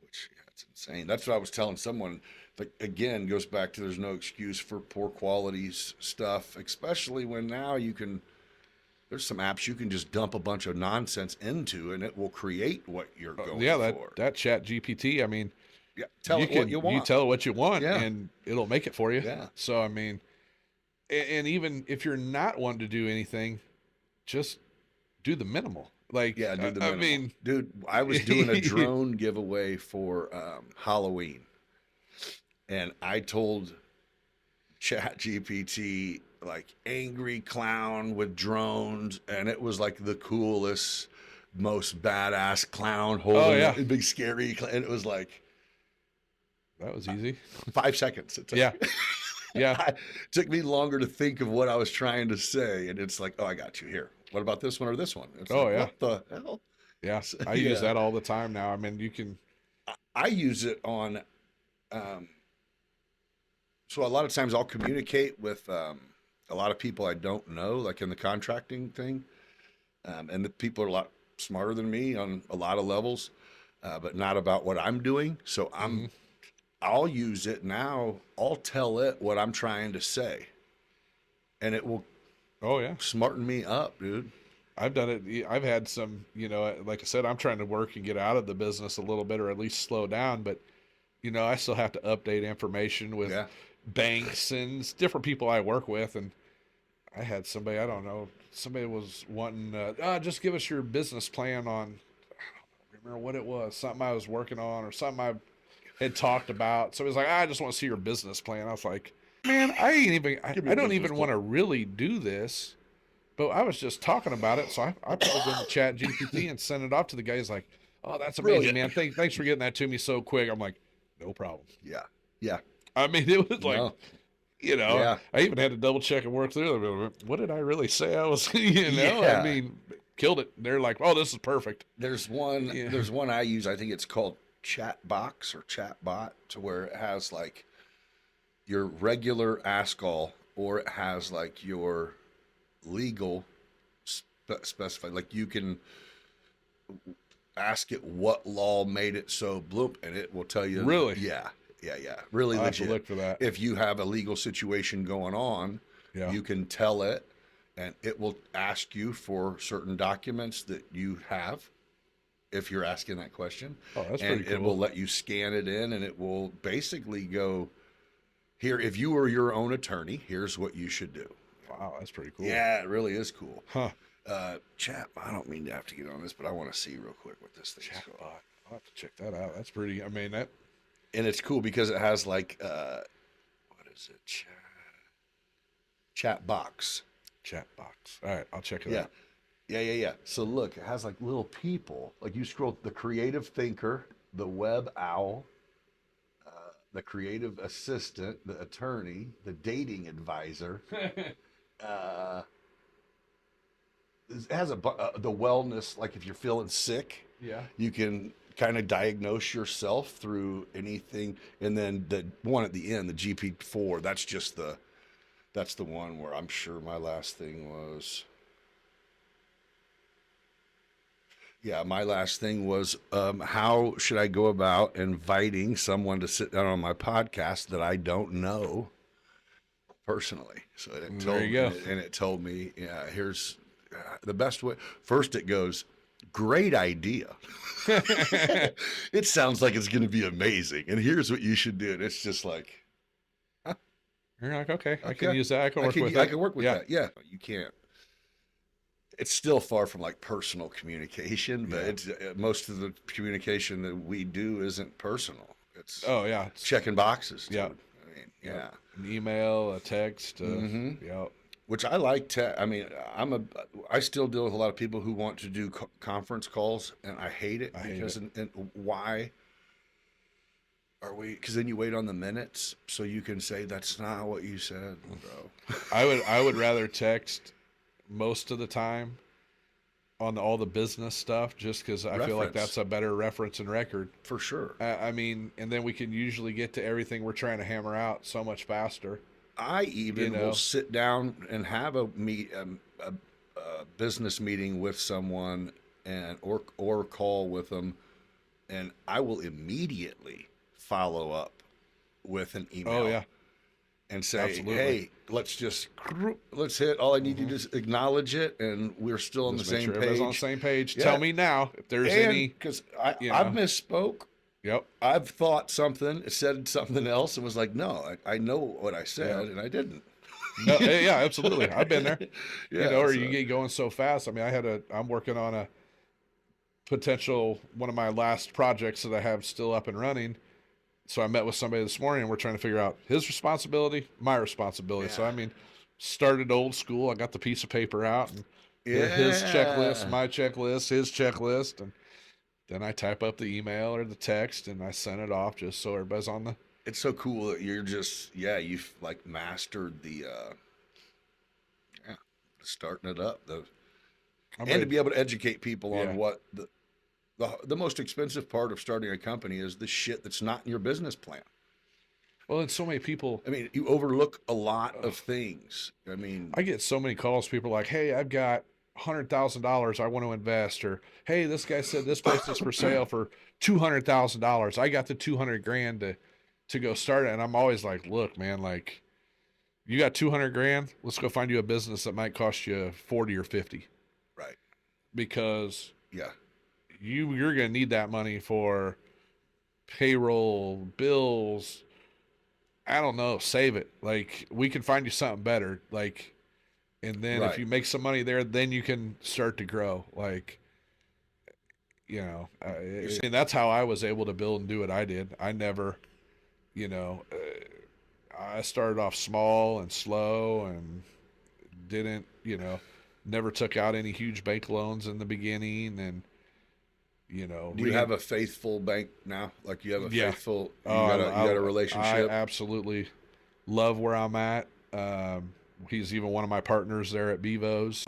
Which it's insane. That's what I was telling someone. Like again, goes back to there's no excuse for poor quality stuff, especially when now there's some apps you can just dump a bunch of nonsense into and it will create what you're going Yeah, for. that Chat GPT. I mean, Yeah, tell it what you want. You tell it what you want, Yeah. and it'll make it for you. Yeah. So I mean, and even if you're not wanting to do anything, just do the minimal. Like, Yeah, do the I minimal. mean, Dude, I was doing a drone giveaway for Halloween, and I told Chat GPT like angry clown with drones, and it was like the coolest, most badass clown holding yeah. a big scary, and it was like that was easy. 5 seconds. It took Yeah. me. Yeah. It took me longer to think of what I was trying to say, and it's like, oh, I got you here. What about this one or this one? It's Oh, like, yeah. What the hell? Yeah. I use Yeah. that all the time now. I mean, you can. I use it on. So a lot of times I'll communicate with a lot of people I don't know, like in the contracting thing, and the people are a lot smarter than me on a lot of levels, but not about what I'm doing. So I'll use it now. I'll tell it what I'm trying to say, and it will Oh yeah. smarten me up, dude. I've done it. I've had some, like I said, I'm trying to work and get out of the business a little bit, or at least slow down. But, I still have to update information with Yeah. banks and different people I work with. And I had somebody, I don't know, somebody was wanting, just give us your business plan on, I don't remember what it was, something I was working on or something I had talked about. So it was like, I just want to see your business plan. I was like, man, I Give me a don't business even plan. want to really do this. But I was just talking about it, so I put it in the Chat GPT and sent it off to the guy. He's like, "Oh, that's amazing, Brilliant. man! Thanks for getting that to me so quick." I'm like, "No problem." Yeah. Yeah. I mean, it was like, No. I even had to double check and work through it. What did I really say? I was, Yeah. I mean, killed it. They're like, "Oh, this is perfect." There's one. Yeah. There's one I use. I think it's called Chatbox or Chatbot, to where it has like your regular Ask All, or it has like your legal specified. Like you can ask it what law made it so bloop, and it will tell you. Really? Yeah. Yeah. Yeah. Really I'll have to legit. look for that. If you have a legal situation going on, Yeah. you can tell it, and it will ask you for certain documents that you have if you're asking that question. Oh, that's And pretty it cool. will let you scan it in, and it will basically go, here, if you were your own attorney, here's what you should do. Wow, that's pretty cool. Yeah, it really is cool. Huh. Chat, I don't mean to have to get on this, but I want to see real quick what this thing is called. Chatbot. I'll have to check that out. That's pretty. I mean, that. And it's cool because it has like, what is it? Chat box. Chat box. All right, I'll check it Yeah. out. Yeah. So look, it has like little people. Like you scroll the creative thinker, the web owl, the creative assistant, the attorney, the dating advisor. It has the wellness. Like if you're feeling sick, Yeah. you can kind of diagnose yourself through anything. And then the one at the end, the GP4, that's the one where I'm sure my last thing was. Yeah, my last thing was how should I go about inviting someone to sit down on my podcast that I don't know personally? So it told There you go. and it told me, yeah, here's the best way. First, it goes, great idea. It sounds like it's going to be amazing, and here's what you should do. And it's just like, You're like, okay, I okay, can use that. I can work with I it. can work with Yeah. that. Yeah, you can't. It's still far from like personal communication, but it's most of the communication that we do isn't personal. It's Oh yeah. It's checking boxes. Dude. Yeah. I mean, yeah. an email, a text. Mhm. Yeah. Which I like. I mean, I still deal with a lot of people who want to do conference calls, and I hate it hate because and why are we? Because then you wait on the minutes so you can say that's not what you said, bro. I would rather text most of the time on all the business stuff, just because I feel like Reference. that's a better reference and record. For sure. I mean, and then we can usually get to everything we're trying to hammer out so much faster. I even You know. will sit down and have a business meeting with someone and or call with them, and I will immediately follow up with an email. Oh yeah. And say, Absolutely. hey, let's hit. All I need you to just acknowledge it, and we're still on Just the make same sure everybody's page. on the same page. Yeah. Tell me now if there's any. Because you I've know. misspoke. Yep. I've thought something, said something else, and was like, no, I know what I said, Yeah. and I didn't. No, yeah, absolutely. I've been there. Yeah, You know, or so- you get going so fast. I mean, I'm working on a potential one of my last projects that I have still up and running. So I met with somebody this morning and we're trying to figure out his responsibility, my responsibility. So Yeah. I mean, started old school. I got the piece of paper out and his checklist, my checklist, his checklist, and then I type up the email or the text and I send it off just so everybody's on the. It's so cool that you're just you've like mastered the starting it up I'm and to ready. be able to educate people Yeah. on what the most expensive part of starting a company is the shit that's not in your business plan. Well, and so many people. I mean, you overlook a lot of things. I mean, I get so many calls. People are like, "Hey, I've got $100,000 I want to invest," or "Hey, this guy said this place is for sale for $200,000. I got the 200 grand to go start it." And I'm always like, "Look, man, like, you got 200 grand. Let's go find you a business that might cost you 40 or 50, right? because Yeah, you're gonna need that money for payroll, bills. I don't know. Save it. Like, we can find you something better. Like." And then if Right. you make some money there, then you can start to grow. Like, you know, and that's how I was able to build and do what I did. I never, you know, I started off small and slow and didn't, you know, never took out any huge bank loans in the beginning. And, you know, do you have a faithful bank now? Like you have a Yeah. faithful, you Oh, got a I relationship. absolutely love where I'm at. He's even one of my partners there at Bevo's.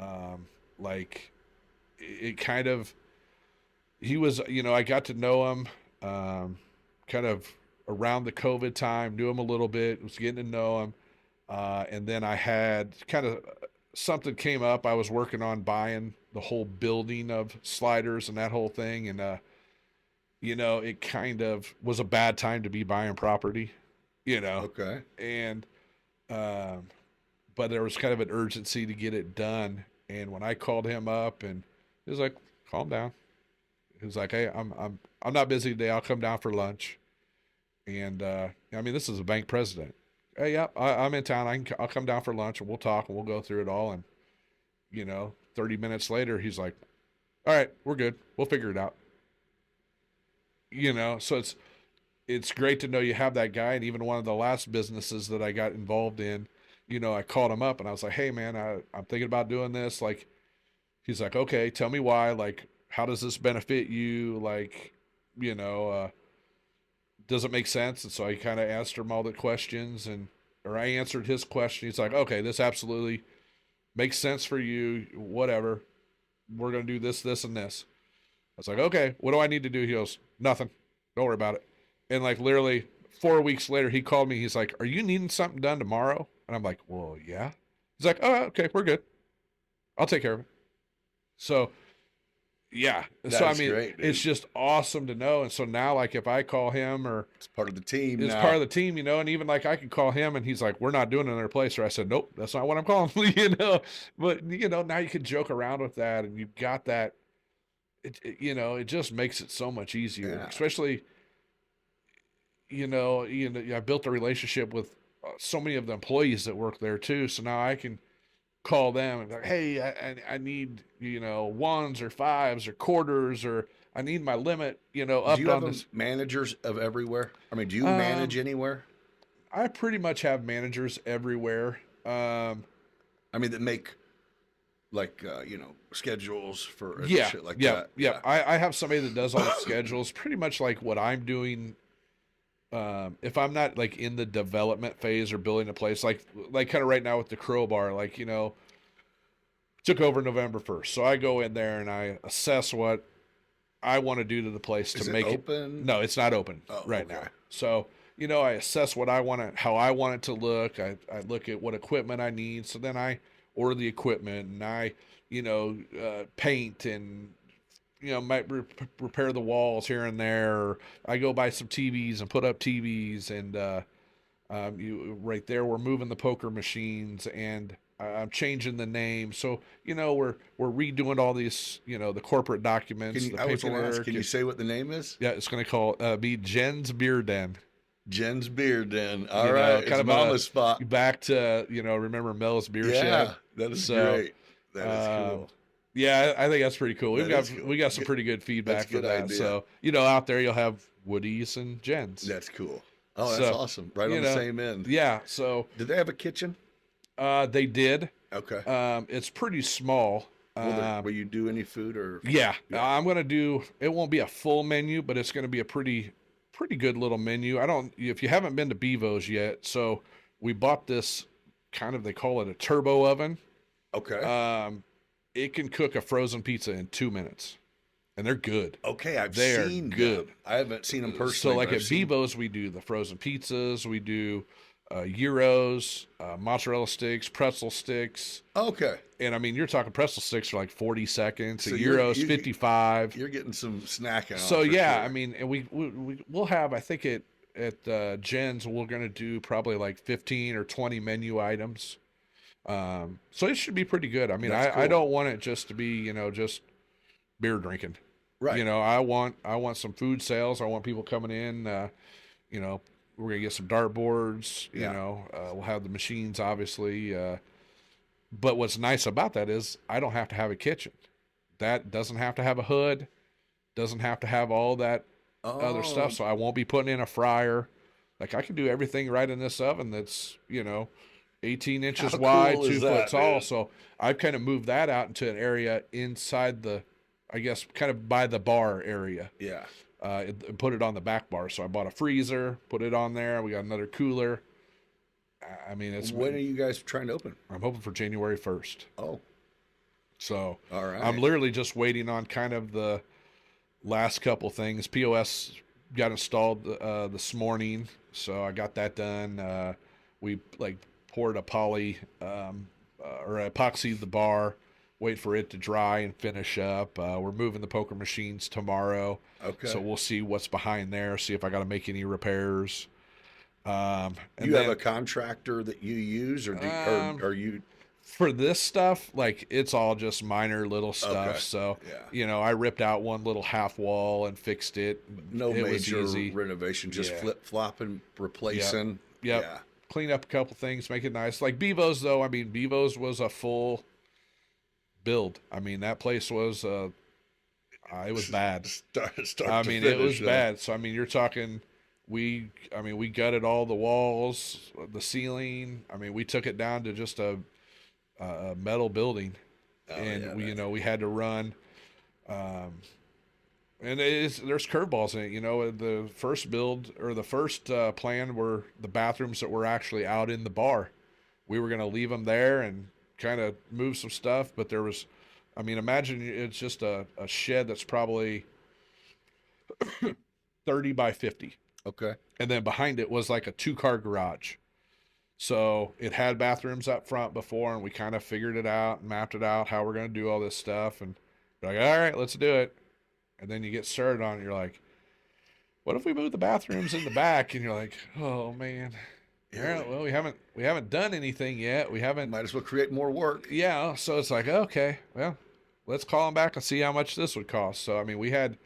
Like, it kind of, he was, you know, I got to know him kind of around the COVID time, knew him a little bit, was getting to know him. And then I had kind of something came up. I was working on buying the whole building of Sliders and that whole thing. And, you know, it kind of was a bad time to be buying property, you know. Okay. And but there was kind of an urgency to get it done. And when I called him up, and he was like, "Calm down." He was like, "Hey, I'm not busy today. I'll come down for lunch." And I mean, this is a bank president. "Hey, yeah, I'm in town. I'll come down for lunch and we'll talk and we'll go through it all." And, you know, 30 minutes later, he's like, "All right, we're good. We'll figure it out." You know, so it's great to know you have that guy. And even one of the last businesses that I got involved in, you know, I called him up and I was like, "Hey man, I'm thinking about doing this." Like, he's like, "Okay, tell me why. Like, how does this benefit you? Like, you know, does it make sense?" And so I kind of asked him all the questions, or I answered his question. He's like, "Okay, this absolutely makes sense for you. Whatever. We're going to do this, this, and this." I was like, "Okay, what do I need to do?" He goes, "Nothing. Don't worry about it." And like literally 4 weeks later, he called me. He's like, "Are you needing something done tomorrow?" And I'm like, "Well, yeah." He's like, "Oh, okay, we're good. I'll take care of it." So, Yeah. So, I That's mean, great, dude. it's just awesome to know. And so now, like, if I call him or It's part of the team it's now. part of the team, you know, and even like I could call him and he's like, we're not doing another place. Or I said, nope, that's not what I'm calling, you know. But, you know, now you can joke around with that and you've got that. You know, it just makes it so much easier, Yeah. especially, I built a relationship with so many of the employees that work there too. So now I can call them and be like, hey, I need, ones or fives or quarters, or I need my limit, up Do you have on this. managers of everywhere? I mean, do you Um, manage anywhere? I pretty much have managers everywhere. I mean, that make like schedules for and Yeah, shit like yeah, that. yeah. I have somebody that does all the schedules, pretty much like what I'm doing. If I'm not like in the development phase or building a place, like kind of right now with the Crowbar, like took over November 1st, so I go in there and I assess what I want to do to the place Is to it make open? it. No, it's not open Oh, right okay. now. So I assess what I want to, how I want it to look. I look at what equipment I need, so then I order the equipment and I paint and might repair the walls here and there. Or I go buy some TVs and put up TVs, and right there we're moving the poker machines, and I'm changing the name. So we're redoing all these the corporate documents, the I was going to paperwork. ask, can you say what the name is? Yeah, it's going to be Jen's Beer Den. Jen's Beer Den. All You know, right, kind it's of Mama's spot. Back to remember Mel's Beer Yeah, Shed. that is So, great. That is cool. Yeah, I think that's pretty cool. That is cool. We got some pretty good feedback That's a for good that. idea. So out there you'll have Woody's and Jen's. That's cool. Oh, that's So, awesome. Right on the same end. Yeah. So Did they have a kitchen? they did. Okay. It's pretty small. Will you do any food or? Yeah, I'm gonna do. It won't be a full menu, but it's gonna be a pretty good little menu. If you haven't been to Bevo's yet, so we bought this they call it a turbo oven. Okay. It can cook a frozen pizza in 2 minutes, and they're good. Okay, I've They're seen good. them. I haven't seen them personally. So like but at I've seen- Bevo's, we do the frozen pizzas, we do gyros, mozzarella sticks, pretzel sticks. Okay, And I mean, you're talking pretzel sticks are like 40 seconds, So a you're- gyros you- 55. you're getting some snacking. So on for yeah, sure. I mean, and we'll have, I think at Jen's we're gonna do probably like 15 or 20 menu items. So it should be pretty good. I mean, That's I cool. don't want it just to be just beer drinking. right. I want some food sales. I want people coming in. We're gonna get some dartboards. Yeah. We'll have the machines, obviously. But what's nice about that is I don't have to have a kitchen. That doesn't have to have a hood. Doesn't have to have all that other Oh. stuff. So I won't be putting in a fryer. Like I can do everything right in this oven. That's 18 inches How wide, cool is 2 that, foot tall. dude? So I've kind of moved that out into an area inside I guess, kind of by the bar area. Yeah. And put it on the back bar. So I bought a freezer, put it on there. We got another cooler. I mean, When are you guys trying to open? I'm hoping for January 1st. Oh, So all right. I'm literally just waiting on kind of the last couple things. POS got installed this morning, so I got that done. We poured a poly or epoxied the bar, wait for it to dry and finish up. We're moving the poker machines tomorrow, Okay. so we'll see what's behind there. See if I got to make any repairs. And you have then a contractor that you use, or or you? for this stuff, like it's all just minor little stuff. Okay. So Yeah. I ripped out one little half wall and fixed it. No It was major easy. renovation, just Yeah. flip flopping, replacing. Yep. Yeah. Clean up a couple things, make it nice. Like Bevo's though, I mean Bevo's was a full build. I mean that place was it was bad. Start I to mean it was finish, bad. So I mean you're talking we gutted all the walls, the ceiling. I mean we took it down to just a metal building. Oh, And yeah, we man. we had to run and there's curveballs in it. The first build or the first plan were the bathrooms that were actually out in the bar. We were going to leave them there and kind of move some stuff, but there was, I mean, imagine it's just a shed that's probably 30 by 50. Okay. And then behind it was like a 2-car garage. So it had bathrooms up front before, and we kind of figured it out and mapped it out how we're going to do all this stuff. And You're like, all right, let's do it. And then you get started on it. You're like, what if we move the bathrooms in the back? And you're like, oh man. Yeah, well, we haven't done anything yet. We haven't. Might as well create more work. Yeah, so it's like, okay, well, let's call them back and see how much this would cost. So I mean, we had,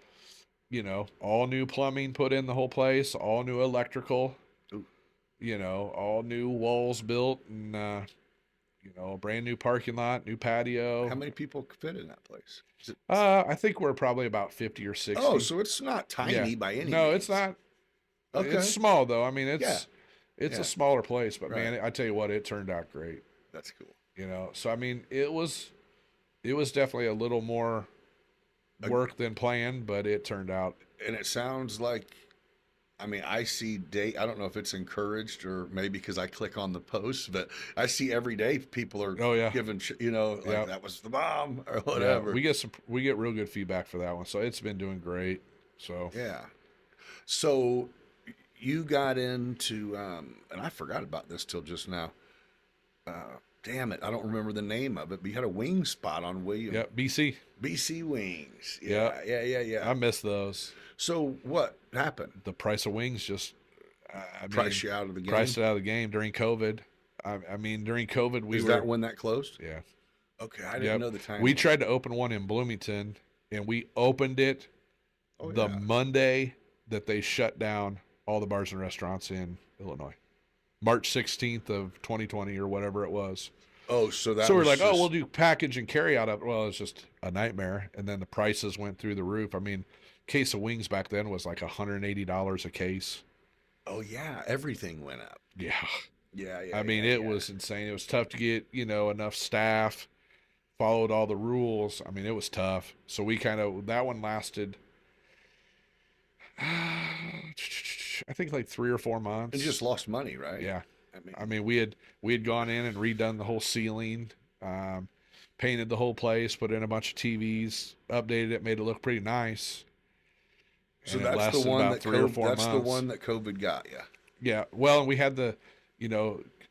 all new plumbing put in the whole place, all new electrical, Ooh. All new walls built, and a brand new parking lot, new patio. How many people could fit in that place? Is it, I think we're probably about 50 or 60. oh, so it's not tiny Yeah. by any No, means. it's not. Okay. It's small though. I mean, Yeah. it's Yeah. a smaller place, but Right. man, I tell you what, it turned out great. That's cool. So I mean, it was definitely a little more work than planned, but it turned out. And it sounds like, I see I don't know if it's encouraged or maybe because I click on the posts, but I see every day people are Oh, yeah. giving, Yeah. that was the bomb or Yeah, whatever. we get real good feedback for that one, so it's been doing great. So Yeah. So you got into, and I forgot about this till just now. Damn it, I don't remember the name of it, but you had a wing spot on William. yeah, BC, BC Wings. Yeah, yeah. I miss those. So what happened? The price of wings just, Price you out of the game? priced it out of the game during COVID. I mean, during COVID, we Is were that when that closed? yeah. Okay, I didn't Yep. know the time. We tried to open one in Bloomington, and we opened it Oh, the yeah. Monday that they shut down all the bars and restaurants in Illinois. March 16th of 2020 or whatever it was. Oh, so that So we're was like, oh, just- we'll do package and carry out of it. Well, it's just a nightmare. And then the prices went through the roof. I mean, case of wings back then was like $180 a case. Oh yeah, everything went up. Yeah. Yeah. I mean, it was insane. It was tough to get, enough staff, followed all the rules. I mean, it was tough. So we that one lasted, I think like 3 or 4 months. And just lost money, right? Yeah. I mean, we had gone in and redone the whole ceiling, painted the whole place, put in a bunch of TVs, updated it, made it look pretty nice. so And it that's the lasted one about that 3 or 4 that's the months. one that COVID got you. Yeah. Well, and we had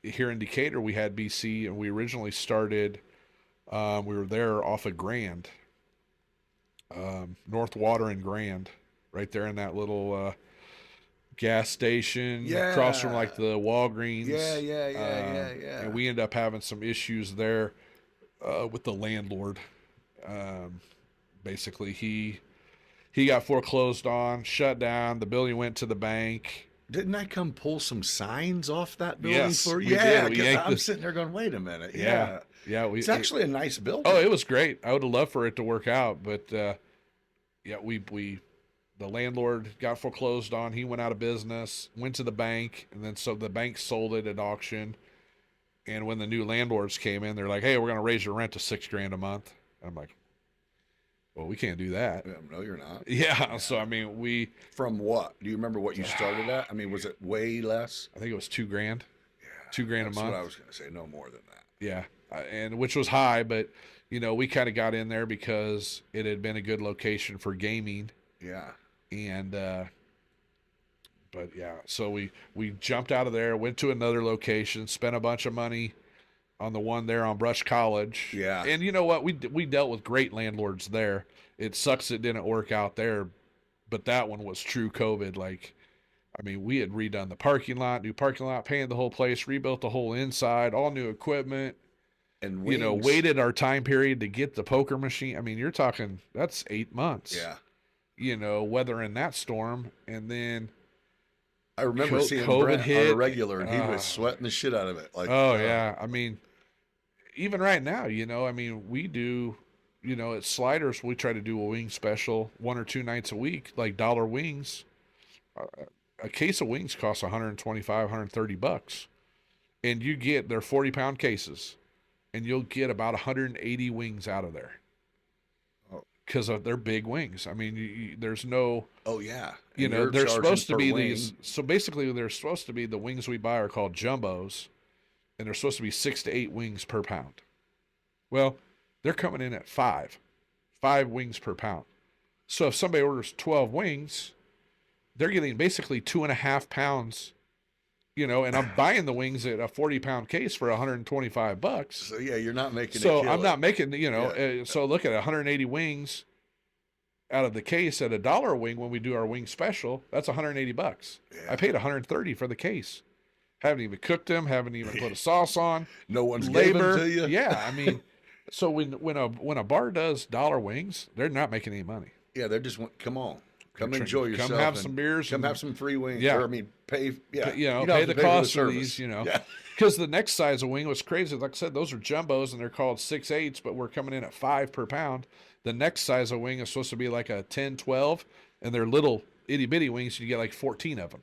here in Decatur, we had BC, and we originally started, we were there off of Grand, North Water and Grand, right there in that little gas station across from like the Walgreens. Yeah. And we ended up having some issues there with the landlord. Basically, he got foreclosed on, shut down. The building went to the bank. Didn't I come pull some signs off that building Yes, for you? we Yeah, did. We 'cause yanked I'm the- sitting there going, wait a minute. Yeah. It's actually a nice building. Oh, it was great. I would have loved for it to work out, but the landlord got foreclosed on. He went out of business, went to the bank, and then so the bank sold it at auction. And when the new landlords came in, they're like, "Hey, we're going to raise your rent to $6,000 a month." I'm like, "Well, we can't do that." No, you're not. Yeah. So I mean, From what? Do you remember what you started at? I mean, was it way less? I think it was $2,000. $2,000 a That's month. what I was going to say. No more than that. Yeah, and which was high, but we kind of got in there because it had been a good location for gaming, Yeah. and but yeah, so we jumped out of there, went to another location, spent a bunch of money on the one there on Brush College. Yeah. And you know what? We dealt with great landlords there. It sucks it didn't work out there, but that one was true COVID. Like, I mean, we had redone the parking lot, new parking lot, painted the whole place, rebuilt the whole inside, all new equipment. And Waited our time period to get the poker machine. I mean, you're talking, that's 8 months. Yeah. Weathering that storm. And then, I remember seeing COVID Brent on hit. a regular, and he was sweating the shit out of it. Like, yeah. I mean, even right now, I mean, we do, at Sliders, we try to do a wing special 1 or 2 nights a week, like dollar wings. A case of wings costs $125, $130. And they're 40-pound cases. And you'll get about 180 wings out of there because of their big wings. I mean, there's no, Oh yeah. And they're you're supposed to charging be per wing. these. So basically, they're supposed to be the wings we buy are called jumbos, and they're supposed to be 6 to 8 wings per pound. Well, they're coming in at 5 wings per pound. So if somebody orders 12 wings, they're getting basically 2.5 pounds you know, and I'm buying the wings at a 40-pound case for $125. So yeah, you're not making. So a killing. I'm not making, you know, Yeah. so look at 180 wings out of the case at $1 a wing when we do our wing special. That's $180. Yeah. I paid $130 for the case. Haven't even cooked them. Haven't even put a sauce on. No one's giving them to you. Yeah, I mean, so when a bar does dollar wings, they're not making any money. Yeah, they're just come on, come Come enjoy yourself. have and some beers. Come and, have some free wings. Yeah. Or, I mean, pay. Yeah, you know, you don't pay have the to for cost of service. these. You know, Yeah. because the next size of wing was crazy. Like I said, those are jumbos and they're called 6/8, but we're coming in at 5 per pound. The next size of wing is supposed to be like a 10, 12, and they're little itty bitty wings. You get like 14 of them.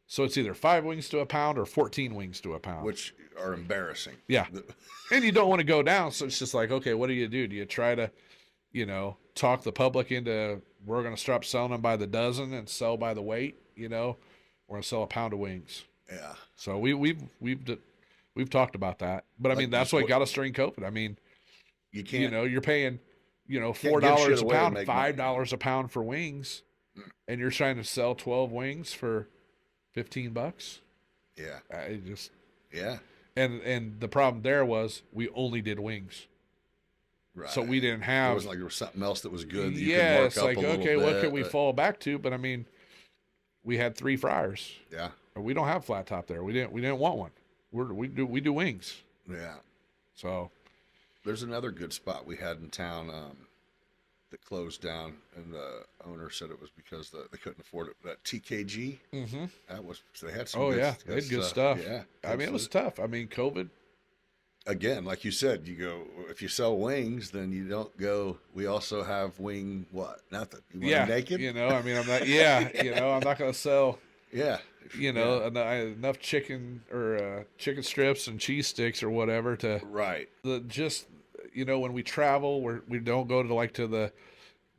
So it's either 5 wings to a pound or 14 wings to a pound. Which are embarrassing. Yeah. And you don't want to go down. So it's just like, okay, what do? Do you try to, you know, talk the public into, we're going to stop selling them by the dozen and sell by the weight, you know, we're going to sell a pound of wings. Yeah. So we've talked about that, but I mean, that's what got us during COVID. I mean, You can't. you know, you're paying, you know, Can't give shit $4 a away and pound, make money. $5 a pound for wings, and you're trying to sell 12 wings for $15. Yeah. I just, Yeah. and the problem there was we only did wings. Right. So we didn't It have. was like there was something else that was good. That you Yeah, could mark it's up like, a little okay, what bit, could we but- fall back to? But I mean, we had 3 fryers. Yeah. We don't have flat top there. We didn't want one. We do wings. Yeah. So There's another good spot we had in town that closed down, and the owner said it was because they couldn't afford it. That TKG, that was, so they had some. oh good, yeah, they had good stuff. Yeah, I mean, it was absolutely. tough. I mean, COVID. Again, like you said, you go, if you sell wings, then you don't go. We also have wing what? Nothing. You want Yeah, them naked? you know. I mean, I'm not. Yeah, you know, I'm not gonna sell. Yeah. You know, enough chicken or chicken strips and cheese sticks or whatever to Right. just, you know, when we travel, we don't go to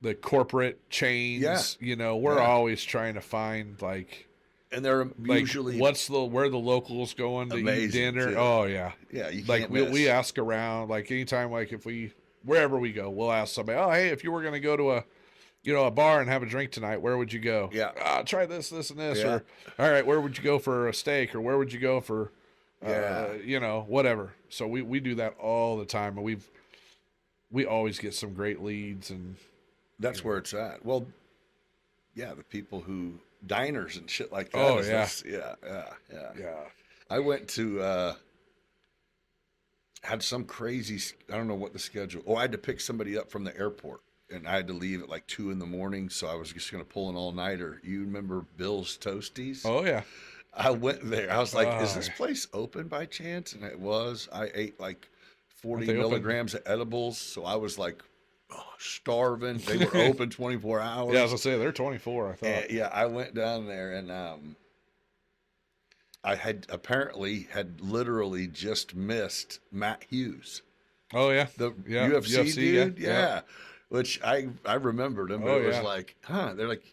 the corporate chains. Yeah. You know, we're Yeah. always trying to find like And they're like usually where the locals going to eat Amazing, dinner. too. Oh yeah, yeah. You like can't we miss. ask around, like anytime, like if we wherever we go, we'll ask somebody, oh hey, if you were gonna go to a bar and have a drink tonight, where would you go? Yeah. Try this, and this, Yeah. or all right, where would you go for a steak, or where would you go for, Yeah. you know, whatever. So we do that all the time, and we always get some great leads, and That's where it's at. Well, yeah, the people who diners and shit like that. Oh, is- yeah. that's- yeah. yeah, I went to had some crazy. I don't know what the schedule. Oh, I had to pick somebody up from the airport, and I had to leave at like 2 a.m. So I was just going to pull an all nighter. You remember Bill's Toasties? oh yeah, I went there. I was like, "Is this Oh. place open by chance?" And it was. I ate like 40 they open? milligrams of edibles, so I was like starving. They were open 24 hours. yeah. As I say, they're 24. I thought. Yeah, I went down there and I had literally just missed Matt Hughes, Oh yeah, the Yeah, UFC, UFC, dude. yeah, Yeah. yeah. Which I remembered him, but Oh, it was yeah. like, huh? They're like,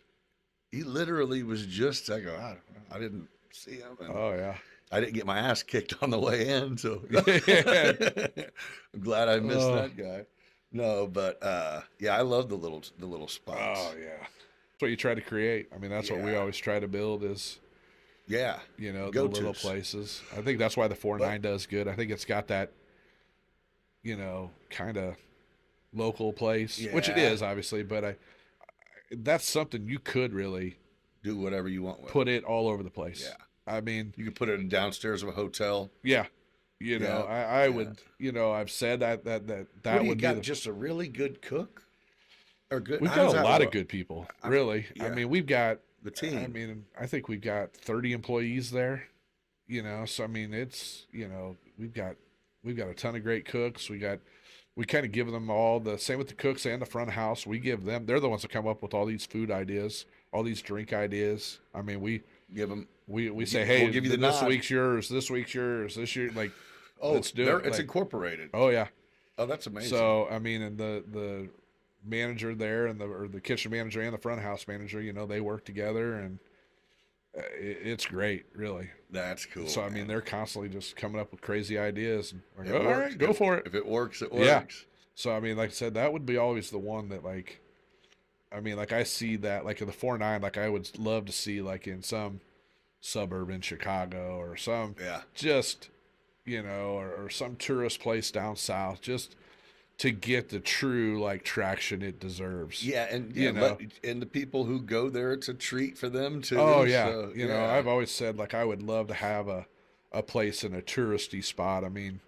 he literally was just. I go, I didn't see him, and oh yeah. I didn't get my ass kicked on the way in, so Yeah. I'm glad I missed Oh. that guy. No, but yeah, I love the little spots. Oh yeah, that's what you try to create. I mean, that's what we Yeah. always try to build is, Yeah, you know, the Go-tos. little places. I think that's why the 4-9 does good. I think it's got that, you know, kind of local place, which it Yeah. is obviously, but that's something you could really do whatever you want with it. put it all over the place. Yeah. I mean, You could put it in downstairs of a hotel. yeah, you know, Yeah, I yeah. would, you know, I've said that What do you would got? be Just a really good cook, or good? we've how got does a that lot of work? good people, really. I yeah. mean, we've got The team. I mean, I think we've got 30 employees there, you know, so I mean, it's, you know, we've got a ton of great cooks. We kind of give them all the same with the cooks and the front of house. We give them, they're the ones that come up with all these food ideas, all these drink ideas. I mean, we Give them. say, We'll hey, give you the this nod. week's yours, this year, like, Oh, let's do it. it's Like, incorporated. oh yeah. Oh, that's amazing. So I mean, and the manager there and the kitchen manager and the front of house manager, you know, they work together, and it's great, really. That's cool. So I mean, man. they're constantly just coming up with crazy ideas. And like, It all works. right, go for it. If it works, it Yeah. works. So I mean, like I said, that would be always the one that, like, I mean, like I see that like in the 4-9, like I would love to see like in some suburb in Chicago or some Yeah. just, or some tourist place down south, just to get the true like traction it deserves. Yeah, and You know. and the people who go there, it's a treat for them too. Oh yeah. So, I've always said like I would love to have a place in a touristy spot. I mean,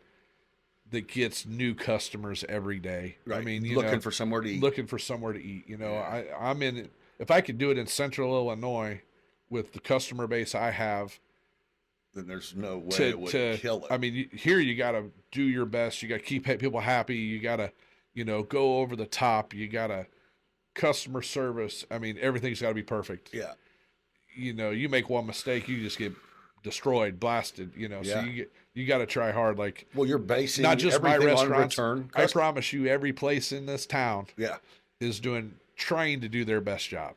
that gets new customers every day. right. I mean, looking for somewhere to eat. looking for somewhere to eat. Yeah. I'm in. If I could do it in Central Illinois with the customer base I have, Then there's no way to it would kill it. I mean, here you got to do your best. You got to keep people happy. You got to, go over the top. You got to customer service. I mean, everything's got to be perfect. yeah. You make one mistake, you just get destroyed, blasted. Yeah. So you got to try hard. Like, Well, you're basing not just my everything on restaurants. return. I promise you, every place in this town Yeah. is trying to do their best job.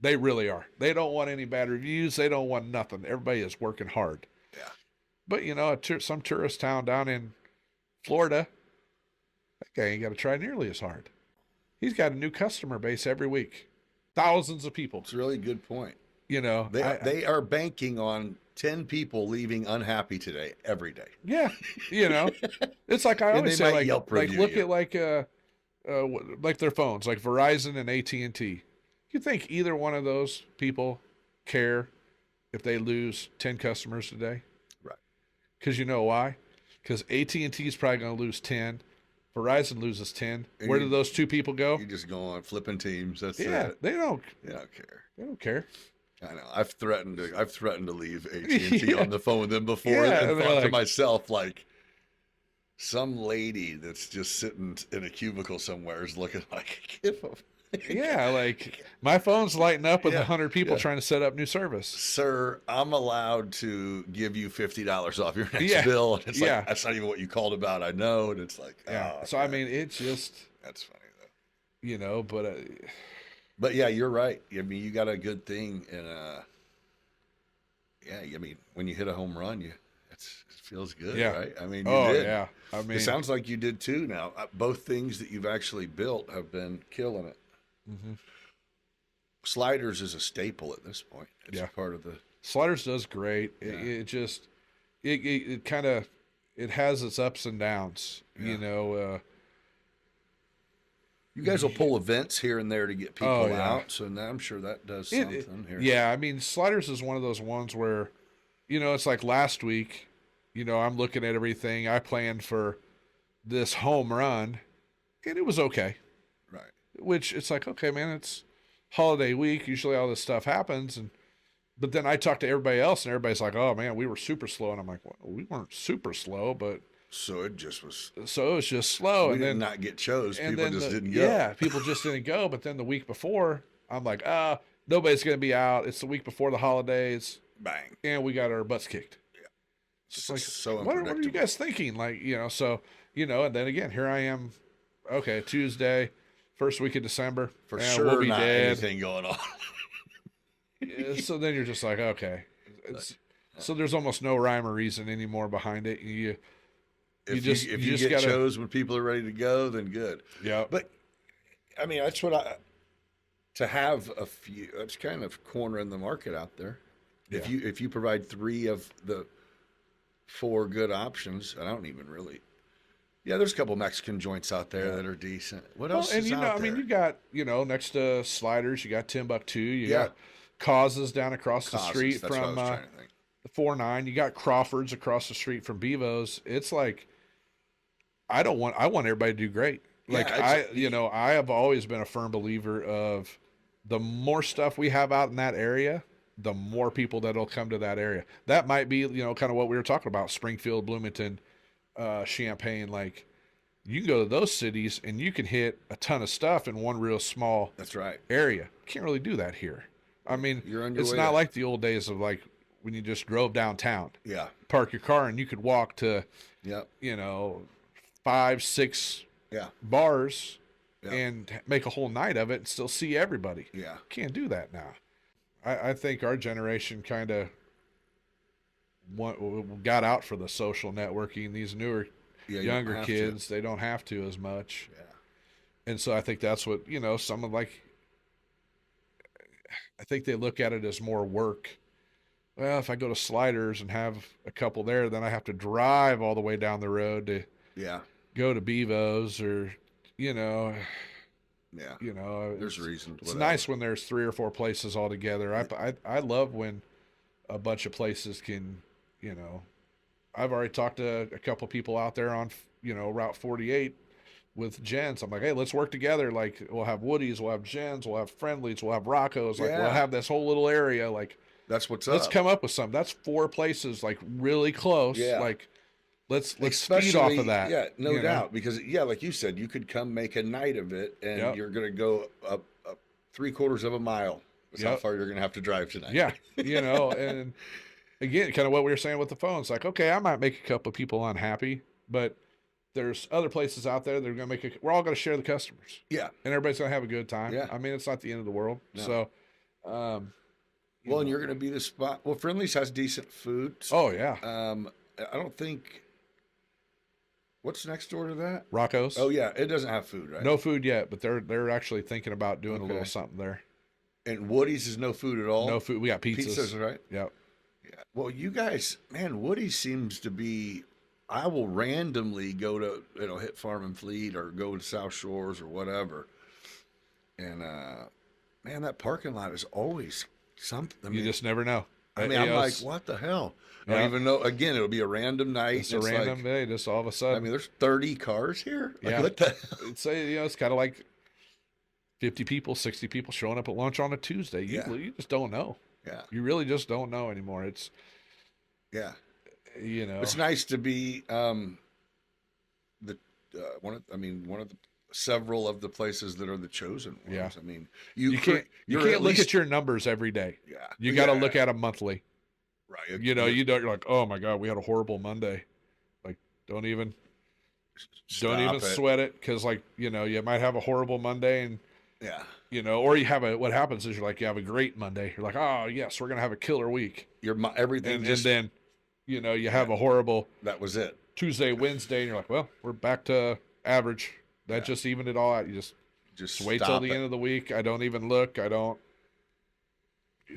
They really are. They don't want any bad reviews. They don't want nothing. Everybody is working hard. Yeah. But some tourist town down in Florida, that guy ain't got to try nearly as hard. He's got a new customer base every week, thousands of people. It's a really good point. They They are banking on 10 people leaving unhappy today every day. yeah, it's like I And always they say, might like Yelp review look you. at like their phones, like Verizon and AT&T. You think either one of those people care if they lose 10 customers today? Right. Because you know why? Because AT&T is probably going to lose 10. Verizon loses 10. And Where you- do those two people go? You just go on flipping teams. That's Yeah, it. they don't You don't care. care. I know. I've threatened to leave AT&T on the phone with them before, Yeah, and and they're thought to like- myself, like, some lady that's just sitting in a cubicle somewhere is looking like, give a Yeah, like my phone's lighting up with Yeah, 100 people yeah. trying to set up new service. Sir, I'm allowed to give you $50 off your next Yeah, bill. And it's yeah. like, that's not even what you called about. I know. And it's like, Yeah. oh, So I God. mean, it's just, That's funny though. but But yeah, you're right. I mean, you got a good thing. And yeah, I mean, when you hit a home run, it feels good, Yeah. right? I mean, you oh did. yeah, I mean, It sounds like you did too now. Both things that you've actually built have been killing it. mhm. Sliders is a staple at this point. It's Yeah. a part of the. Sliders does great. Yeah. It just, it kind of, it has its ups and downs. Yeah. You guys will pull events here and there to get people Oh, yeah. out, so now I'm sure that does It- something here. Yeah, I mean, Sliders is one of those ones where, it's like last week, I'm looking at everything. I planned for this home run, and it was okay. Right. Which it's like, okay, man, it's holiday week. Usually all this stuff happens, but then I talk to everybody else, and everybody's like, oh man, we were super slow, and I'm like, well, we weren't super slow, but So it just was. so it was just slow, We and did then not get chose. and People then just the- didn't go. Yeah, people just didn't go. But then the week before, I'm like, nobody's gonna be out. It's the week before the holidays, Bang. and we got our butts kicked. It's Like, so what are you unpredictable. guys thinking? Like, so and then again, here I am. Okay, Tuesday, first week of December. For eh, sure, we'll be not dead. anything going on. Yeah, so then you're just like, okay. So there's almost no rhyme or reason anymore behind it. If just- you, if you you, just get gotta- chose when people are ready to go, then good. Yeah. But I mean, that's what to have a few. That's kind of cornering the market out there. Yeah. If you provide 3 of the 4 good options, I don't even really. Yeah, there's a couple Mexican joints out there that are decent. What else and is out I there? mean, you got, next to Sliders, you got Timbuktu, you Yeah. got Causes down across the Causes, street that's what I from was trying to think. the 4-9. You got Crawford's across the street from Bevo's. It's like, I want everybody to do great. Like Yeah, I have always been a firm believer of the more stuff we have out in that area, the more people that'll come to that area. That might be, kind of what we were talking about, Springfield, Bloomington, Champaign. Like, you can go to those cities and you can hit a ton of stuff in one real small That's right. area. Can't really do that here. I mean, You're on your it's way not to- like the old days of like when you just drove downtown, Yeah. park your car, and you could walk to, Yep. 5, 6 Yeah. bars Yeah. and make a whole night of it and still see everybody. Yeah. Can't do that now. I think our generation kind of got out for the social networking. These newer, Yeah. you don't younger have to. kids, they don't have to as much. Yeah. And so I think that's what, someone like, I think they look at it as more work. well, if I go to Sliders and have a couple there, then I have to drive all the way down the road to Yeah. go to Bevo's or, you know, Yeah. it's, There's reasons. it's nice when there's 3 or 4 places all together. I love when a bunch of places can, you know, I've already talked to a couple people out there on, you know, Route 48 with Jen's. I'm like, hey, let's work together. Like, we'll have Woody's, we'll have Jen's, we'll have Friendly's, we'll have Rocco's. Like, we'll Yeah. have this whole little area. Like, That's what's let's up. come up with something. That's 4 places, like really close. Yeah. Like, let's feed off of that. Yeah, no you know? doubt. Because like you said, you could come make a night of it, and Yep. you're gonna go up 3/4 of a mile. That's how Yep. far you're gonna have to drive tonight. Yeah, you know, and again, kind of what we were saying with the phones. Like, okay, I might make a couple of people unhappy, but there's other places out there that are going to make we're all going to share the customers, Yeah. and everybody's going to have a good time. Yeah. I mean, it's not the end of the world. No. So, you Well, and know. you're gonna be the spot. Well, Friendly's has decent food. Oh yeah, I don't think. What's next door to that? Rocco's. Oh yeah, it doesn't have food, right? No food yet, but they're actually thinking about doing a Okay. little something there. And Woody's is no food at all. No food. We got pizzas. Pizzas, right? Yep. Yeah. Well, you guys, man, Woody seems to be. I will randomly go to hit Farm and Fleet or go to South Shores or whatever, and man, that parking lot is always something. I You mean, just never know. I'm You know, like, it's- what the hell? I Yeah. don't even know. Again, it'll be a random night. It's a and random like, day. Just all of a I sudden, mean, there's 30 cars here. Like, Yeah. what the hell? it's it's kind of like 50 people, 60 people showing up at lunch on a Tuesday. Yeah. You just don't know. Yeah, You really just don't know anymore. It's, yeah. you know, It's nice to be one of the several of the places that are the chosen ones. Yeah. I mean, you can't you're look least- at your numbers every day. Yeah, You got to yeah, look at them monthly. right. You know, you're like, oh my God, we had a horrible Monday. Like, don't even Stop it. sweat it. Cause like, you know, you might have a horrible Monday and, Yeah, you know, or you have what happens is you have a great Monday. You're like, oh yes, we're going to have a killer week. everything And just then, you know, you have a horrible that was it. Tuesday, Wednesday, and you're like, well, we're back to average. That Yeah. just evened it all out. You just Just wait till stop the it. end of the week. I don't even look. You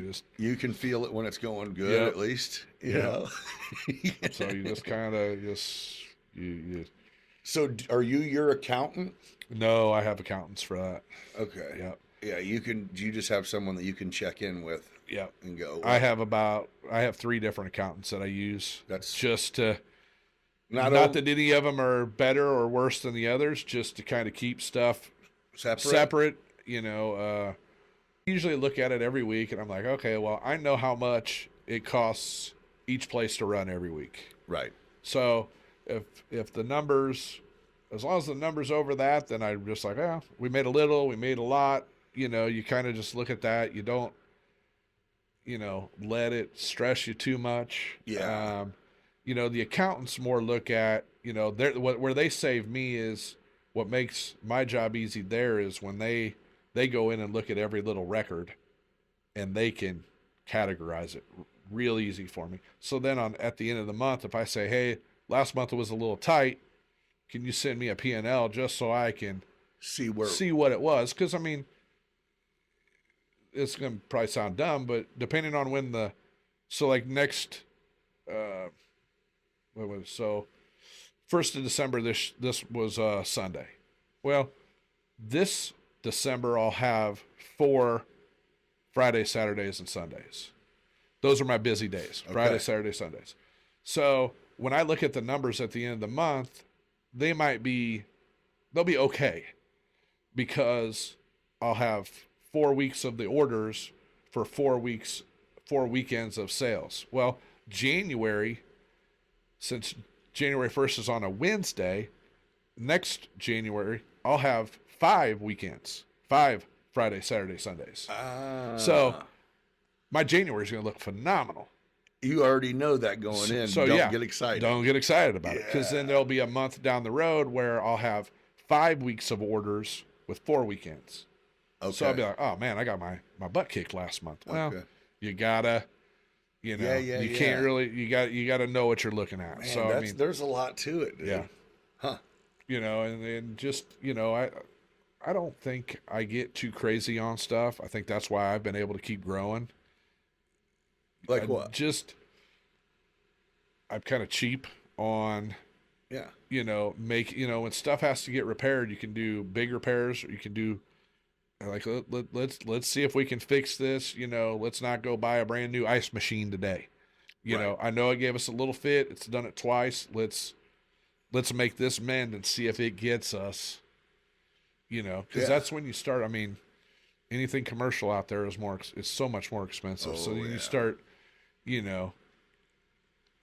just You can feel it when it's going good, Yep. at least. You Yeah. know? so you just kind of you. So, are you your accountant? No, I have accountants for that. Okay. Yep. Yeah, you can. You just have someone that you can check in with Yep. and go. I have 3 different accountants that I use. That's Just to not not that any of them are better or worse than the others, just to kind of keep stuff separate. You know, usually look at it every week, and I'm like, okay, well, I know how much it costs each place to run every week. Right. So if the numbers, as long as the numbers over that, then I'm just like, yeah, we made a little, we made a lot. You know, you kind of just look at that. You don't, you know, let it stress you too much. Yeah. You know, the accountants more look at, you know, where they save me is what makes my job easy there is when they go in and look at every little record and they can categorize it real easy for me. So then at the end of the month, if I say, hey, last month it was a little tight, can you send me a P&L just so I can See where. see what it was? Because, I mean, it's going to probably sound dumb, but depending on when so like next, what was so 1st of December, this was Sunday. Well, this December I'll have 4 Fridays, Saturdays, and Sundays. Those are my busy days. Okay. Friday, Saturday, Sundays. So when I look at the numbers at the end of the month, they'll be okay because I'll have 4 weeks of the orders for 4 weekends of sales. Well, January, since January 1st is on a Wednesday, next January, I'll have 5 weekends, 5 Friday, Saturday, Sundays. So my January is going to look phenomenal. you already know that going in. So Don't yeah, get excited. Don't get excited about it because then there'll be a month down the road where I'll have 5 weeks of orders with 4 weekends. Okay. So I'll be like, oh man, I got my butt kicked last month. Well, Okay. you gotta, you know, Yeah, you can't yeah. really, you gotta know what you're looking at. Man, So I mean, there's a lot to it, dude. yeah, Huh. you know, and just, you know, I don't think I get too crazy on stuff. I think that's why I've been able to keep growing. Like what? I'm kind of cheap on, Yeah. when stuff has to get repaired, you can do big repairs, or you can do like, let's see if we can fix this. Let's not go buy a brand new ice machine today. Right. I know it gave us a little fit. It's done it twice. Let's make this mend and see if it gets us. Because Yeah. that's when you start. I mean, anything commercial out there is so much more expensive. So Oh, then yeah. you start,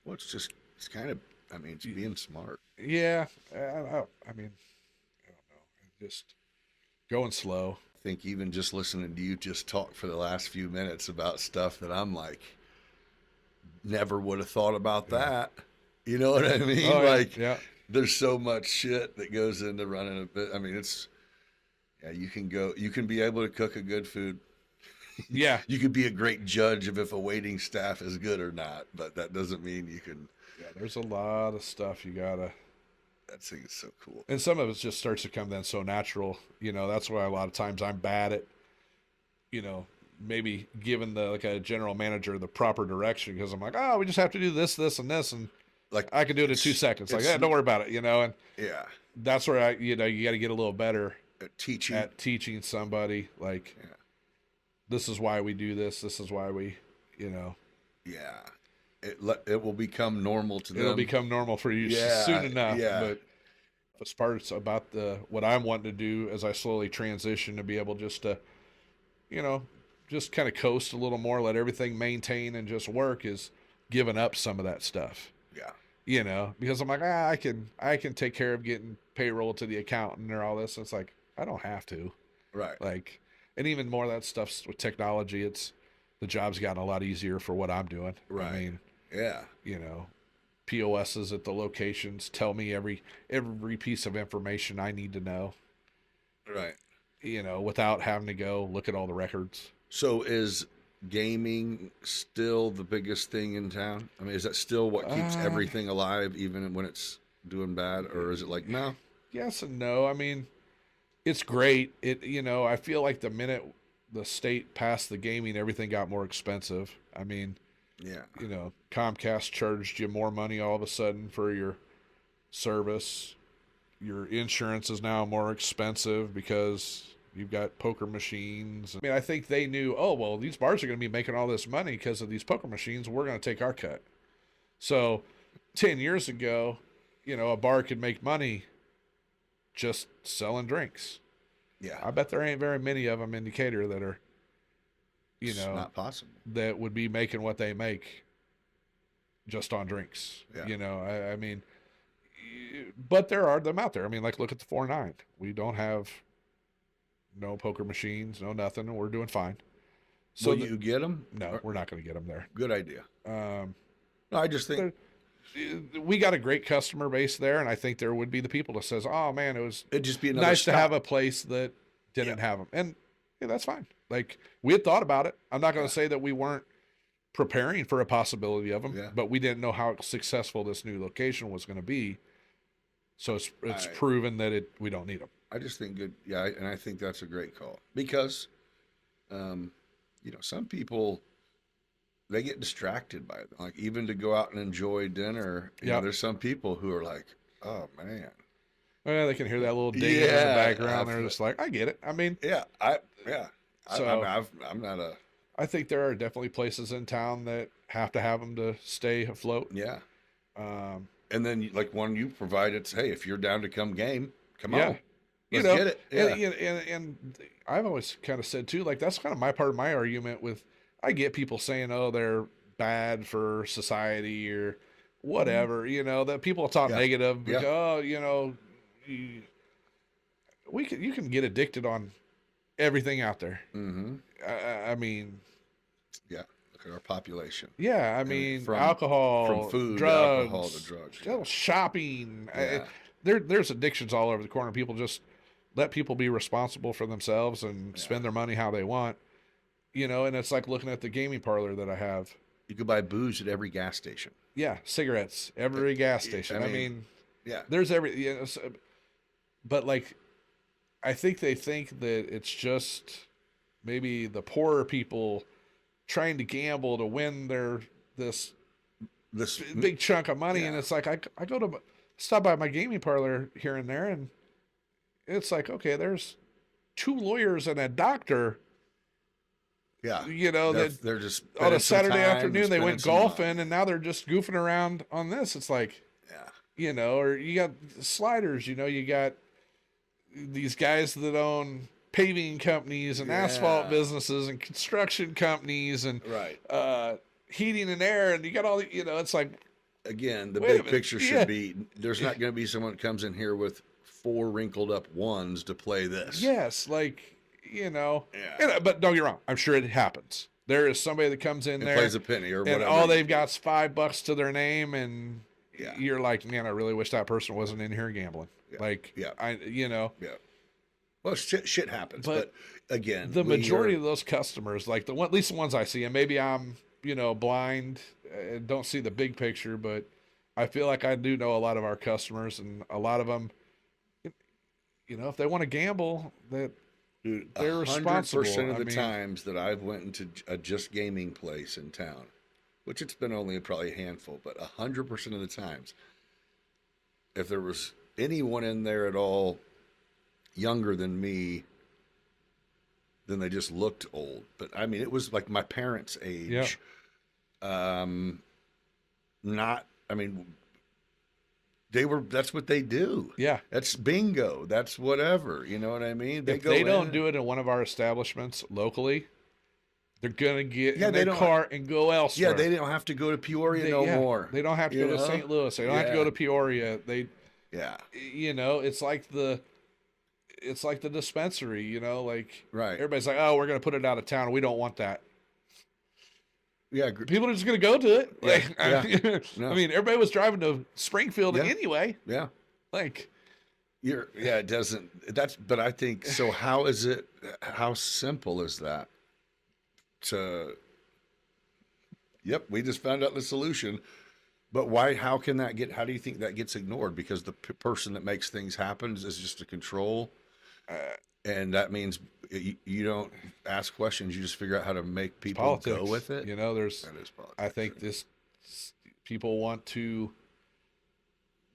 Well, it's kind of, I mean, it's being smart. yeah. I mean, I don't know. Just going slow. I think even just listening to you just talk for the last few minutes about stuff that I'm like, never would have thought about that. You know what I mean? Oh, yeah, Like, yeah. there's so much shit that goes into running a bit. I mean, you can be able to cook a good food. Yeah. You could be a great judge of if a waiting staff is good or not, but that doesn't mean you can. Yeah. There's a lot of stuff you gotta. That thing is so cool. And some of it just starts to come then so natural. That's why a lot of times I'm bad at, maybe giving like a general manager the proper direction, because I'm like, oh, we just have to do this, this, and this, and Like I can do it in 2 seconds. Like, don't worry about it, and yeah, that's where you got to get a little better teaching. at teaching somebody, like, this is why we do this. This is why we, Yeah, it will become normal to them. it'll become normal for you Yeah, soon enough. yeah. But as part about what I'm wanting to do as I slowly transition to be able just to, just kind of coast a little more, let everything maintain and just work, is giving up some of that stuff. Yeah, Because I'm like, I can take care of getting payroll to the accountant or all this. And it's like, I don't have to. right. Like, and even more of that stuff with technology, the job's gotten a lot easier for what I'm doing. Right. I mean, Yeah, POSs at the locations tell me every piece of information I need to know, right. without having to go look at all the records. So is gaming still the biggest thing in town? I mean, is that still what keeps everything alive, even when it's doing bad, or is it like no? Yes and no. I mean, it's great. I feel like the minute the state passed the gaming, everything got more expensive. I mean, Yeah, Comcast charged you more money all of a sudden for your service. Your insurance is now more expensive because you've got poker machines. I mean, I think they knew, oh, well, these bars are going to be making all this money because of these poker machines. We're going to take our cut. So 10 years ago, a bar could make money just selling drinks. yeah. I bet there ain't very many of them in Decatur that are, It's not possible. that would be making what they make just on drinks. Yeah. I mean, but there are them out there. I mean, like, look at the 4-9. We don't have no poker machines, no nothing, and we're doing fine. So Will you get them? no, we're not going to get them there. Good idea. Um, No, I just think we got a great customer base there, and I think there would be the people that says, "Oh man, it was it'd just be another nice stop. to have a place that didn't have them," and that's fine. Like, we had thought about it. I'm not going to say that we weren't preparing for a possibility of them, Yeah. but we didn't know how successful this new location was going to be. So it's proven that we don't need them. I just think good. Yeah, and I think that's a great call because, some people, they get distracted by it. Like, even to go out and enjoy dinner, there's some people who are like, oh man. Well, they can hear that little ding in the Yeah, background. They're just like, I get it. I mean, I'm not a, I think there are definitely places in town that have to have them to stay afloat. yeah. Um, And then, like one you provide, it's, hey, if you're down to come game, come Yeah. on. Let's get it. Yeah. and I've always kind of said too, like, that's kind of my part of my argument with, I get people saying, oh, they're bad for society or whatever, that people talk negative because, oh, you can get addicted on everything out there. Mm-hmm. I mean, Yeah. Look at our population. yeah, I mean, from alcohol, food, to drugs, alcohol to drugs. still shopping. Yeah. There's addictions all over the corner. People just let people be responsible for themselves and spend their money how they want. And it's like looking at the gaming parlor that I have. You could buy booze at every gas station. Yeah, cigarettes, every gas station. I mean, Yeah. there's but like, I think they think that it's just maybe the poorer people trying to gamble to win this This big chunk of money. Yeah. And it's like, I go to stop by my gaming parlor here and there, and it's like, okay, there's 2 lawyers and a doctor, yeah, you know, that they're just on a spending some Saturday time, afternoon, they went spending some money. golfing, and now they're just goofing around on this. It's like, Yeah, you know, or you got sliders, you know, you got these guys that own paving companies and asphalt Yeah. businesses and construction companies and right. heating and air, and you got all the, you know, it's like, Again, the Wait a big minute. picture should Yeah. be there's not going to be someone that comes in here with 4 wrinkled up ones to play this. yes, like, you know, Yeah. and, but don't get me wrong, I'm sure it happens. There is somebody that comes in And there plays a penny or and whatever. all they've got is $5 to their name, and Yeah. you're like, man, I really wish that person wasn't in here gambling. Yeah. Like, Yeah. you know, Yeah. Well, shit happens, But but again, the we majority are- of those customers, like at least the ones I see, and maybe I'm, you know, blind and don't see the big picture, but I feel like I do know a lot of our customers, and a lot of them, you know, if they want to gamble, that dude, they're 100% responsible. of I the mean- times that I've went into a just gaming place in town, which it's been only probably a handful, but 100% of the times, if there was anyone in there at all younger than me, then they just looked old. But I mean, it was like my parents' age. Not, I mean, that's what they do. yeah. That's bingo. That's whatever. You know what I mean? If they don't do it in one of our establishments locally, they're gonna get Yeah, in they their don't- car and go elsewhere. Yeah, they don't have to go to Peoria They- no yeah, more. They don't have to You go to know? St. Louis. They don't have to go Yeah. to Peoria. They, Yeah, you know, it's like the dispensary. You know, like right. everybody's like, oh, we're gonna put it out of town. We don't want that. Yeah, People are just gonna go to it. Yeah, Like, yeah. No. I mean, everybody was driving to Springfield Yeah. anyway. yeah. Like, It doesn't. But I think so. How is it? How simple is that? Yep, we just found out the solution. But why? How can that get? How do you think that gets ignored? Because the person that makes things happen is just a control, and that means you don't ask questions. You just figure out how to make people politics. go with it. You know, there's. That is politics. I think people want to.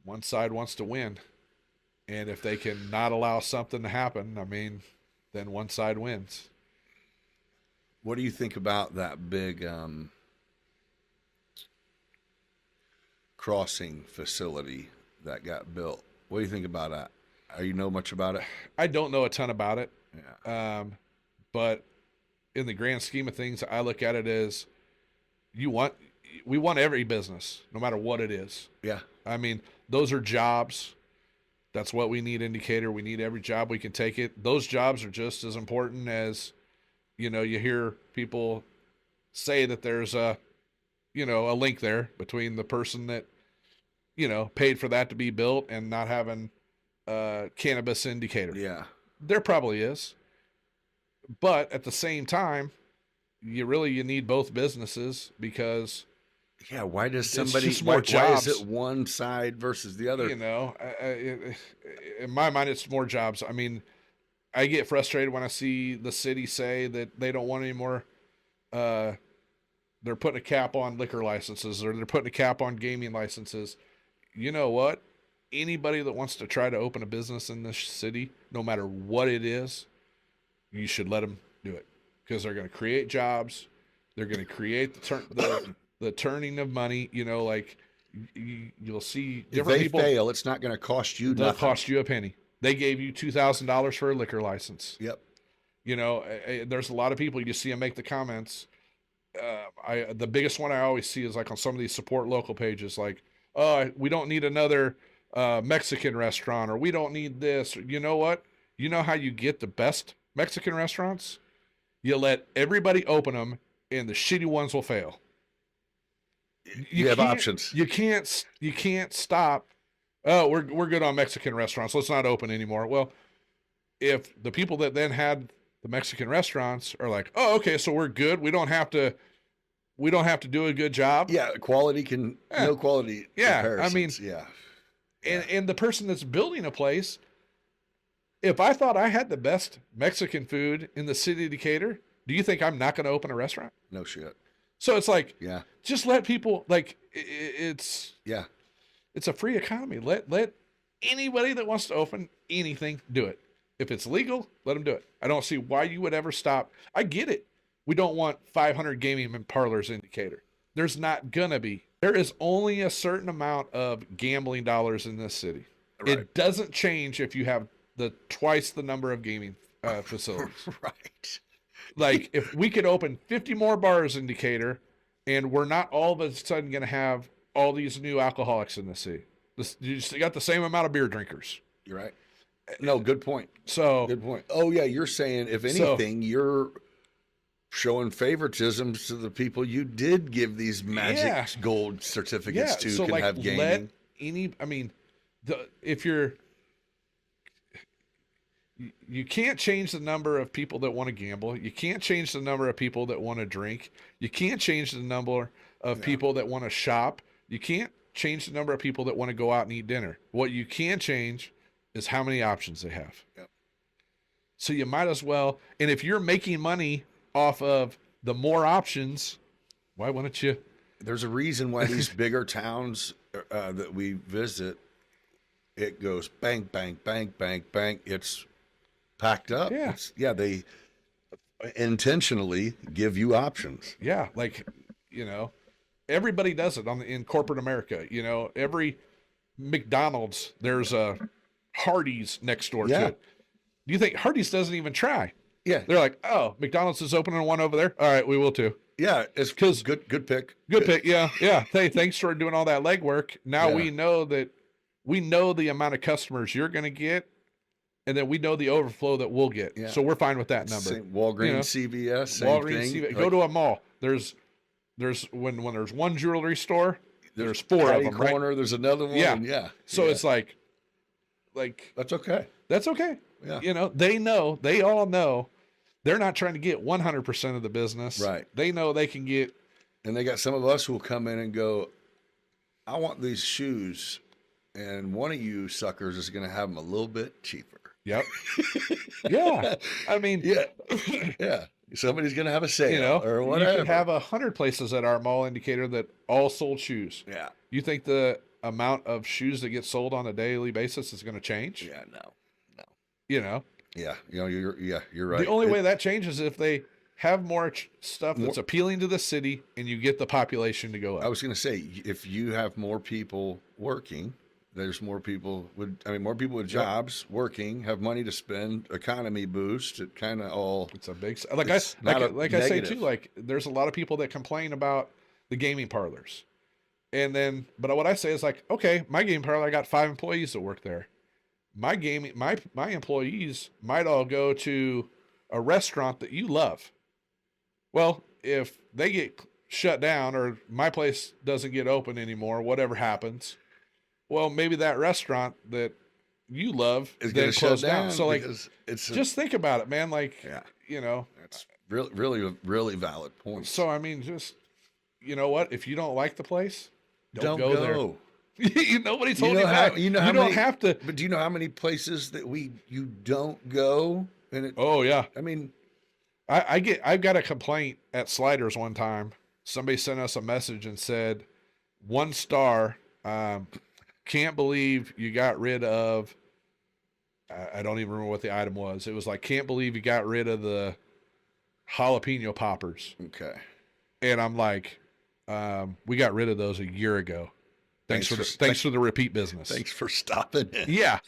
One side wants to win, and if they can not allow something to happen, I mean, then one side wins. What do you think about that big crossing facility that got built? What do you think about that? You know much about it? I don't know a ton about it, Yeah. but in the grand scheme of things, I look at it as we want every business, no matter what it is. Yeah. I mean, those are jobs. That's what we need, indicator. We need every job we can take it. Those jobs are just as important as, you know, you hear people say that there's a link there between the person that, you know, paid for that to be built and not having a cannabis indicator. Yeah. There probably is. But at the same time, you need both businesses because, Yeah. Why does It's somebody, just more why is jobs. it one side versus the other? you know, in my mind, it's more jobs. I mean, I get frustrated when I see the city say that they don't want any more. They're putting a cap on liquor licenses, or they're putting a cap on gaming licenses. You know what? Anybody that wants to try to open a business in this city, no matter what it is, you should let them do it, because they're going to create jobs. They're going to create the turning of money. You know, like you'll see If different they people. fail, it's not going to cost you They'll nothing. cost you a penny. They gave you $2,000 for a liquor license. Yep. You know, there's a lot of people, you see them make the comments. The biggest one I always see is like on some of these support local pages, like, oh, we don't need another Mexican restaurant, or we don't need this. You know what? You know how you get the best Mexican restaurants? You let everybody open them, and the shitty ones will fail. You have can't- options. You can't stop. Oh, we're good on Mexican restaurants. Let's not open anymore. Well, if the people that then had the Mexican restaurants are like, oh, okay, so we're good. We don't have to do a good job. Yeah. Quality can, Yeah. no quality. Yeah, I mean- comparisons. Yeah. And the person that's building a place, if I thought I had the best Mexican food in the city of Decatur, Do you think I'm not going to open a restaurant? No shit. So it's like, Yeah. just let people, like, it's Yeah. a free economy. Let anybody that wants to open anything do it. If it's legal, let them do it. I don't see why you would ever stop. I get it. We don't want 500 gaming parlors in Decatur. There's not gonna be. There is only a certain amount of gambling dollars in this city. Right. It doesn't change if you have twice the number of gaming facilities. Right. Like, if we could open 50 more bars in Decatur, and we're not all of a sudden going to have all these new alcoholics in the city. You just got the same amount of beer drinkers. You're right. No, good point. So, Good point. Oh yeah, you're saying if anything, you're showing favoritism to the people you did give these magic Yeah. gold certificates to so can like, have gaming. if you're, you can't change the number of people that want to gamble. You can't change the number of people that want to drink. You can't change the number of people that want to shop. You can't change the number of people that want to go out and eat dinner. What you can change is how many options they have. Yep. So you might as well, and if you're making money off of the more options, why wouldn't you? There's a reason why these bigger towns that we visit, it goes bang, bang, bang, bang, bang. It's packed up. Yeah. They intentionally give you options. Yeah, like, everybody does it in corporate America. Every McDonald's, there's a Hardee's next door Yeah. to it. Do you think Hardee's doesn't even try? Yeah. They're like, oh, McDonald's is opening one over there. All right, we will too. Yeah. It's because good pick. Good pick. Yeah. Hey, thanks for doing all that legwork. Now Yeah. we know the amount of customers you're going to get, and then we know the overflow that we'll get. Yeah. So we're fine with that number. Same, Walgreens, CVS, same Walgreens, thing. CVS. Go to a mall. There's when there's one jewelry store, there's four of Patty them, right? corner, there's another one. Yeah. and yeah. So Yeah. it's like That's okay. that's okay. Yeah. They all know they're not trying to get 100% of the business. Right. They know they can get. And they got some of us who will come in and go, I want these shoes. And one of you suckers is going to have them a little bit cheaper. Yep. Yeah. I mean, Yeah. Yeah. Somebody's going to have a sale or you whatever. could have 100 places at our mall indicator that all sold shoes. Yeah. You think the amount of shoes that get sold on a daily basis is going to change? Yeah. No. Yeah. You're right. The only way that changes is if they have more stuff that's appealing to the city and you get the population to go up. I was going to say, if you have more people working, there's more people more people with jobs working, have money to spend, economy boost. It kind of all. It's a big, I I say too, like there's a lot of people that complain about the gaming parlors. But what I say is like, okay, my gaming parlor, I got 5 employees that work there. My employees might all go to a restaurant that you love. Well, if they get shut down or my place doesn't get open anymore, whatever happens, well, maybe that restaurant that you love is then going to shut close down. down. So like, just think about it, man. Like, that's really, really valid point. so I mean, just, you know what? If you don't like the place, don't go there. Nobody's holding you back. You don't have to. But do you know how many places that you don't go? And it, Oh yeah. I mean, I got a complaint at Sliders one time. Somebody sent us a message and said, 1 star, can't believe you got rid of, I don't even remember what the item was. It was like, can't believe you got rid of the jalapeno poppers. okay. And I'm like, we got rid of those a year ago. Thanks for the repeat business. Thanks for stopping in. Yeah.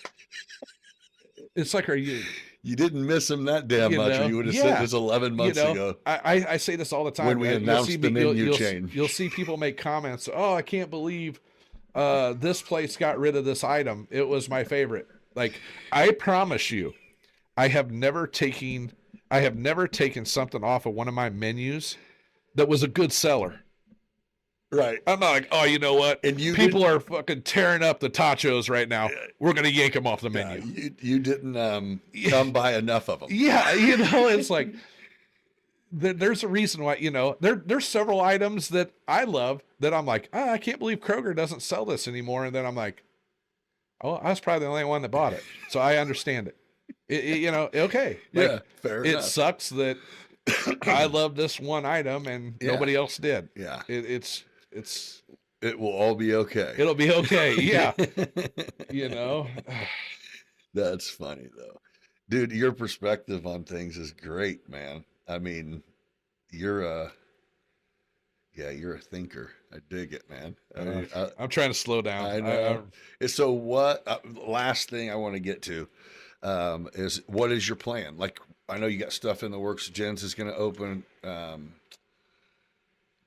It's like, are you? You didn't miss him that damn much, or you would have said this 11 months ago. I say this all the time. When we announced the menu change. You'll see people make comments. Oh, I can't believe this place got rid of this item. It was my favorite. Like, I promise you, I have never taken something off of one of my menus that was a good seller. Right. I'm not like, oh, you know what? And people are fucking tearing up the tachos right now. We're gonna yank them off the menu. You didn't come by enough of them. Yeah, it's like there's a reason why, there's several items that I love that I'm like, I can't believe Kroger doesn't sell this anymore. And then I'm like, oh, I was probably the only one that bought it, so I understand it. Okay, Yeah, fair it enough. sucks that I love this one item and Yeah. nobody else did. Yeah. It's It will all be okay. it'll be okay. Yeah. You know, That's funny though. Dude, your perspective on things is great, man. I mean, you're a you're a thinker. I dig it, man. I mean, I'm trying to slow down. I know. So what last thing I want to get to is what is your plan? Like I know you got stuff in the works. Jen's is going to open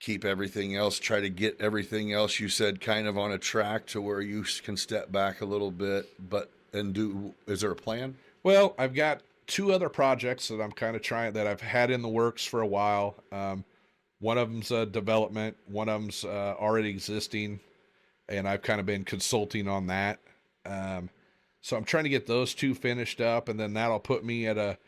keep everything else, try to get everything else you said kind of on a track to where you can step back a little bit, but is there a plan? Well, I've got 2 other projects that I'm kind of trying that I've had in the works for a while. One of them's a development, one of them's already existing, and I've kind of been consulting on that. So I'm trying to get those 2 finished up, and then that'll put me at a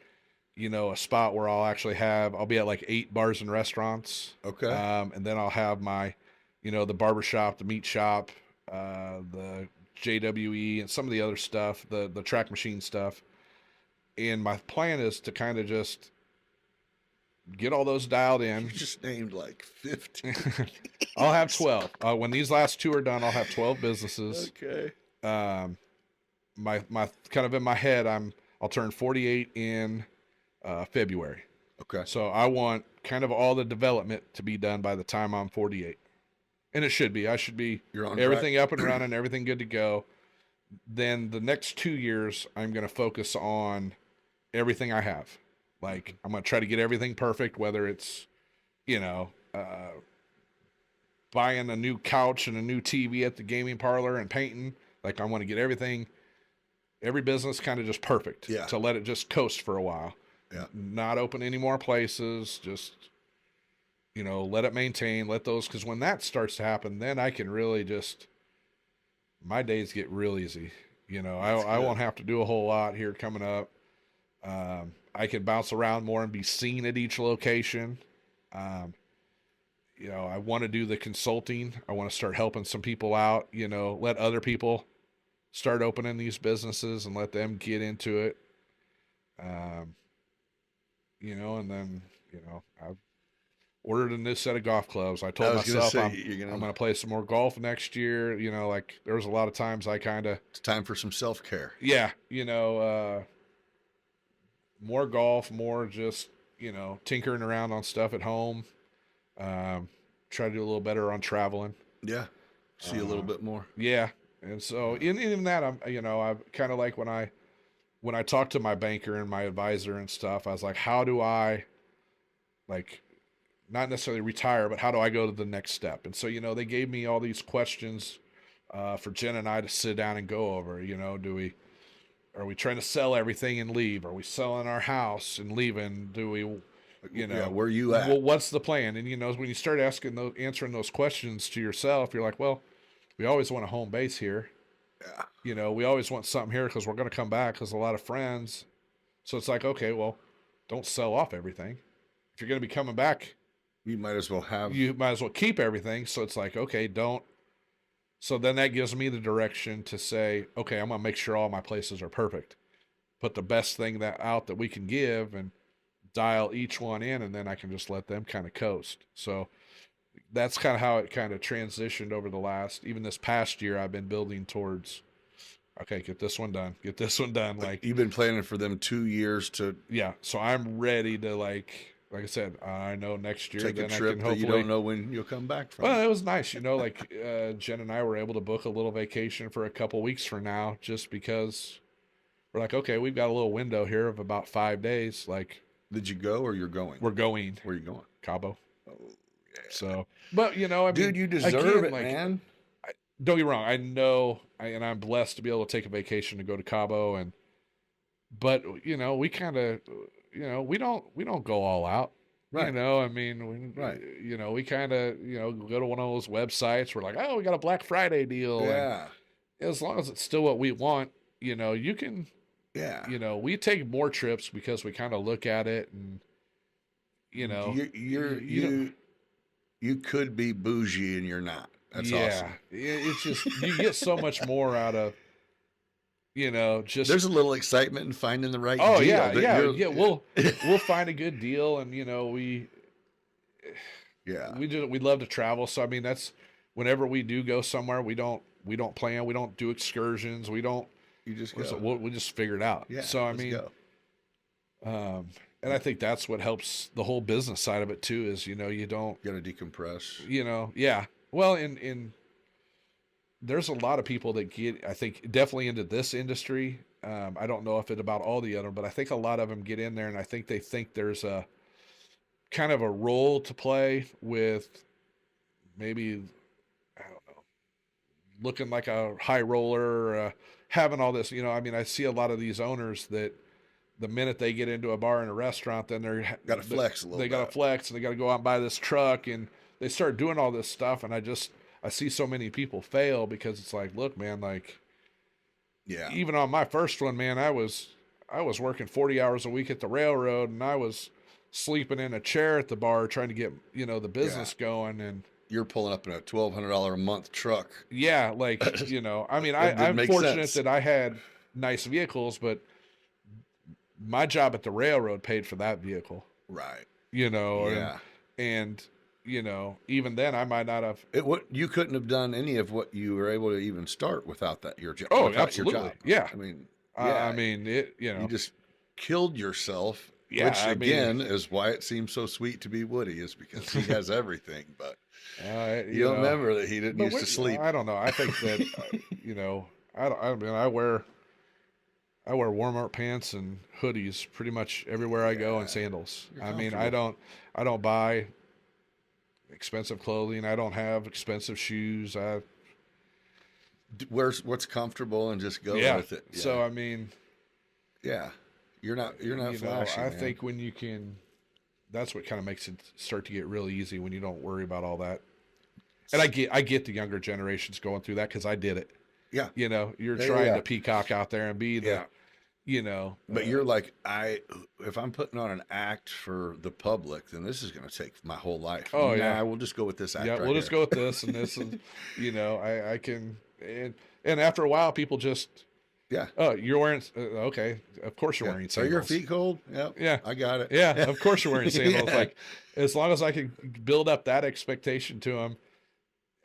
spot where I'll be at like 8 bars and restaurants. Okay. And then I'll have my, the barber shop, the meat shop, the JWE, and some of the other stuff, the track machine stuff. And my plan is to kind of just get all those dialed in. You just named like 50. I'll have 12. When these last 2 are done, I'll have 12 businesses. Okay. My kind of in my head, I'll turn 48 in February. Okay. So I want kind of all the development to be done by the time I'm 48. And it should be. I should be You're on everything up and running, everything good to go. Then the next 2 years, I'm going to focus on everything I have. Like, I'm going to try to get everything perfect, whether it's, buying a new couch and a new TV at the gaming parlor and painting. Like, I want to get every business kind of just perfect. Yeah. To let it just coast for a while. Yeah. Not open any more places, just, let it maintain, because when that starts to happen, then I can really my days get real easy. I won't have to do a whole lot here coming up. I can bounce around more and be seen at each location. I want to do the consulting. I want to start helping some people out, let other people start opening these businesses and let them get into it. And then, I've ordered a new set of golf clubs. I told myself I'm going to play some more golf next year. There was a lot of times it's time for some self-care. Yeah. More golf, more just, tinkering around on stuff at home. Try to do a little better on traveling. Yeah. See a little bit more. Yeah. And so in that, I'm kind of like when I talked to my banker and my advisor and stuff, I was like, how do I not necessarily retire, but how do I go to the next step? And so, they gave me all these questions for Jen and I to sit down and go over. Are we trying to sell everything and leave? Are we selling our house and leaving? Do we, where you at? Well, what's the plan? And, when you start answering those questions to yourself, you're like, well, we always want a home base here. Yeah. We always want something here because we're going to come back because a lot of friends. So it's like, okay, well, don't sell off everything. If you're going to be coming back, you might as well keep everything. So it's like, okay, don't. So then that gives me the direction to say, okay, I'm going to make sure all my places are perfect. Put the best thing that we can give and dial each one in, and then I can just let them kind of coast. So that's kind of how it kind of transitioned over even this past year. I've been building towards, okay, get this one done. Like you've been planning for them 2 years to. Yeah. So I'm ready to like I said, I know next year take then a trip I can that hopefully, you don't know when you'll come back from. Well, it was nice, like Jen and I were able to book a little vacation for a couple weeks from now, just because we're like, okay, we've got a little window here of about 5 days. Like, did you go or you're going? We're going. Where are you going? Cabo. Oh, yeah. So, but I mean, dude, you deserve it, man. Don't get me wrong. I know, and I'm blessed to be able to take a vacation to go to Cabo, but we kind of, we don't go all out. Right. I mean, right. We kind of, go to one of those websites. We're like, oh, we got a Black Friday deal. Yeah. And as long as it's still what we want, you can. Yeah. We take more trips because we kind of look at it and, you could be bougie and you're not. That's awesome. It's just, you get so much more out of You know, just There's a little excitement in finding the right oh deal. yeah, that yeah, you're- yeah. We'll find a good deal, and you know yeah. we love to travel. So I mean, that's whenever we do go somewhere, we don't plan, we don't do excursions, we don't. You just go. We'll just figure it out. Yeah. So I let's mean, go. and I think that's what helps the whole business side of it too. Is you know you don't You got to decompress. you know yeah. Well, in there's a lot of people that get, I think, definitely into this industry. I don't know if it's about all the other, but I think a lot of them get in there, and I think they think there's a kind of a role to play with maybe, I don't know, looking like a high roller, or, having all this. You know, I mean, I see a lot of these owners that the minute they get into a bar and a restaurant, then they're Got to flex a little they bit. got to flex, and they got to go out and buy this truck, and they start doing all this stuff, and I see so many people fail because it's like, look, man, like Yeah. even on my first one, man, I was working 40 hours a week at the railroad, and I was sleeping in a chair at the bar trying to get, you know, the business going. And You're pulling up in a $1,200 a month truck. yeah, like, you know, I mean, That didn't I'm make fortunate sense. that I had nice vehicles, but my job at the railroad paid for that vehicle, Right. you know, Yeah. and you know, even then I might not have. What you couldn't have done any of what you were able to even start without that your job. Oh, without absolutely. Your job. Yeah. I mean, I mean, it, you know, you just killed yourself. Yeah, Which I mean- again is why it seems so sweet to be Woody, is because he has everything. But you you don't know. remember that he didn't But used to sleep. I don't know. I think that you know, I mean, I wear warm-up pants and hoodies pretty much everywhere I go, and sandals. You're I mean, comfortable. I don't buy expensive clothing. I don't have expensive shoes. What's comfortable and just go Yeah. with it. Yeah. So I mean, yeah, you're not you know, flashy. I man. think when you can, that's what kind of makes it start to get really easy when you don't worry about all that. And I get the younger generations going through that because I did it. Yeah. You know, you're Yeah, trying yeah. to peacock out there and be the, Yeah. you know, But you're like, if I'm putting on an act for the public, then this is going to take my whole life. Oh, yeah. Nah, we'll just go with this act. yeah, right we'll just here. go with this and this, and you know, I can, and after a while, people just, Yeah. oh, you're wearing, okay, of course you're Yeah. wearing Are sandals. your feet cold? Yep. Yeah. I got it. Yeah, of course you're wearing sandals. Yeah. Like, as long as I can build up that expectation to them.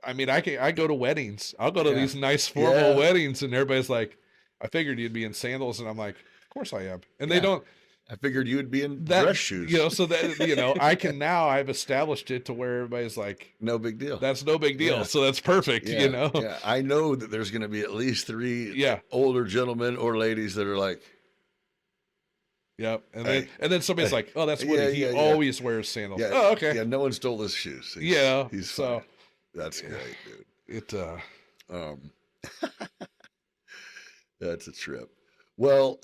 I mean, I go to weddings. I'll go to Yeah. these nice formal Yeah. weddings, and everybody's like, I figured you'd be in sandals, and I'm like, of course I am. And they Yeah. don't. I figured you would be in That, dress shoes. you know, so that, you know, I've established it to where everybody's like, No big deal. that's no big deal. Yeah. So that's perfect, yeah. you know? Yeah. I know that there's going to be at least 3 Yeah. older gentlemen or ladies that are like, Yep. Hey. And then somebody's like, oh, that's Woody. Yeah, He yeah, yeah. always wears sandals. yeah, Oh, okay. yeah, no one stole his shoes. Yeah, He's so- fine. That's great, dude. It, Um, that's a trip. Well,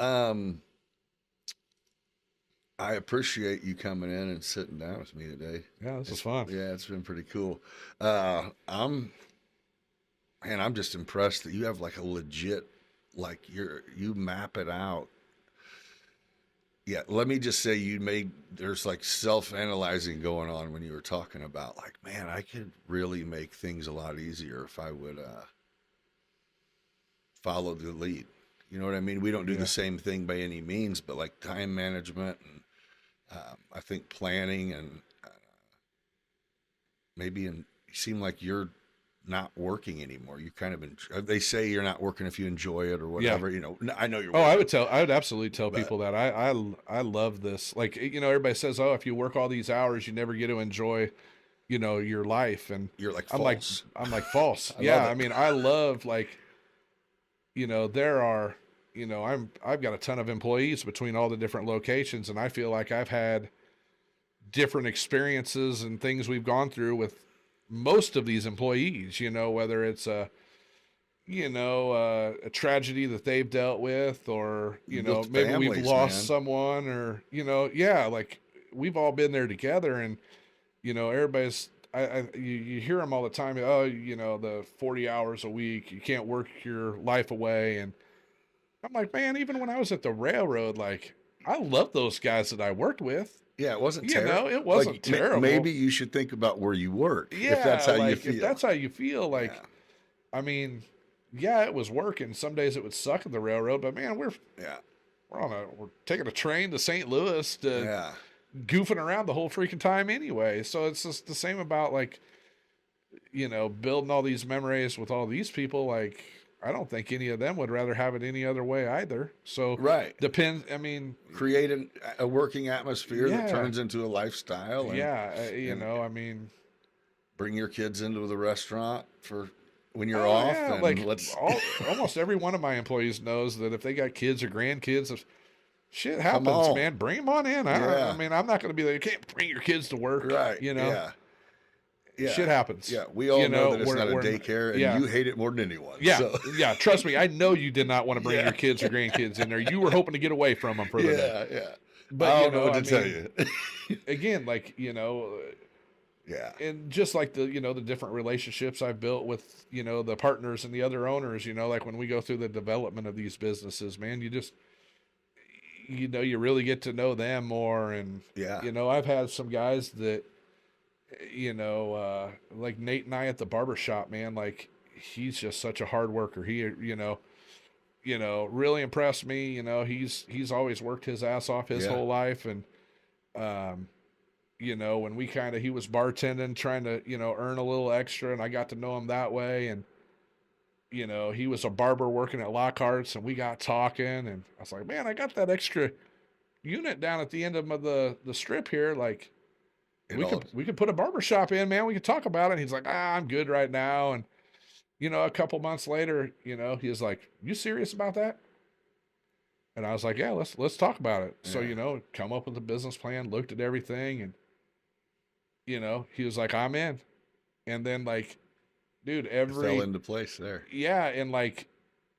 I appreciate you coming in and sitting down with me today. yeah, this is fun. Yeah, it's been pretty cool. I'm just impressed that you have like a legit, like you map it out. Yeah, let me just say there's like self-analyzing going on when you were talking about like, man, I could really make things a lot easier if I would follow the lead. You know what I mean? We don't do Yeah. the same thing by any means, but like time management and I think planning and maybe you seem like you're not working anymore. You kind of they say you're not working if you enjoy it or whatever. You know, I know you're. Oh, I working. would absolutely tell But- people that I love this. Like, you know, everybody says, oh, if you work all these hours, you never get to enjoy, you know, your life. And You're like I'm false. like false. I Yeah. love it. I mean, I love, like, you know, there are, you know, I've got a ton of employees between all the different locations, and I feel like I've had different experiences and things we've gone through with most of these employees, you know, whether it's a tragedy that they've dealt with, or, you know, Built maybe we've families, lost man. someone, or, you know, yeah, like we've all been there together. And, you know, everybody's, you hear them all the time. Oh, you know, the 40 hours a week, you can't work your life away. And I'm like, man, even when I was at the railroad, like, I love those guys that I worked with. Yeah, it wasn't You terrible. know, it wasn't terrible. Maybe you should think about where you work. Yeah, if that's how you like, feel. if that's how you feel, like, Yeah. I mean, yeah, it was working. Some days it would suck at the railroad, but man, we're Yeah. we're taking a train to St. Louis to Yeah. goofing around the whole freaking time anyway. So it's just the same about like, building all these memories with all these people. Like, I don't think any of them would rather have it any other way either. So Right. depends. I mean, Create a working atmosphere that Yeah. turns into a lifestyle. And yeah, and- I mean, bring your kids into the restaurant for when you're oh, off. yeah, And like let's. almost every one of my employees knows that if they got kids or grandkids, if shit Come happens, on. man, bring them on in. Yeah. I mean, I'm not going to be like, you can't bring your kids to work. Right. You know, Yeah. Yeah. shit happens. Yeah. We all know that it's not a we're- daycare, and yeah. you hate it more than anyone. Yeah, So. yeah. Trust me, I know you did not want to bring Yeah. your kids or grandkids in there. You were hoping to get away from them for the day. Yeah. Yeah. But I don't know what to tell mean, you. again, like Yeah. and just like the the different relationships I've built with the partners and the other owners. Like when we go through the development of these businesses, man, you just you really get to know them more. And Yeah. I've had some guys that like Nate and I at the barber shop, man, like he's just such a hard worker. He really impressed me. He's always worked his ass off his Yeah. whole life. And when he was bartending, trying to earn a little extra, and I got to know him that way. And he was a barber working at Lockhart's, and we got talking, and I was like, man, I got that extra unit down at the end of the strip here, like we could put a barber shop in, man. We could talk about it. And he's like, I'm good right now. And a couple months later, he was like, you serious about that? And I was like, yeah, let's talk about it. So, Yeah. Come up with a business plan, looked at everything, and he was like, I'm in. And then like, dude, It fell into place there. yeah, and like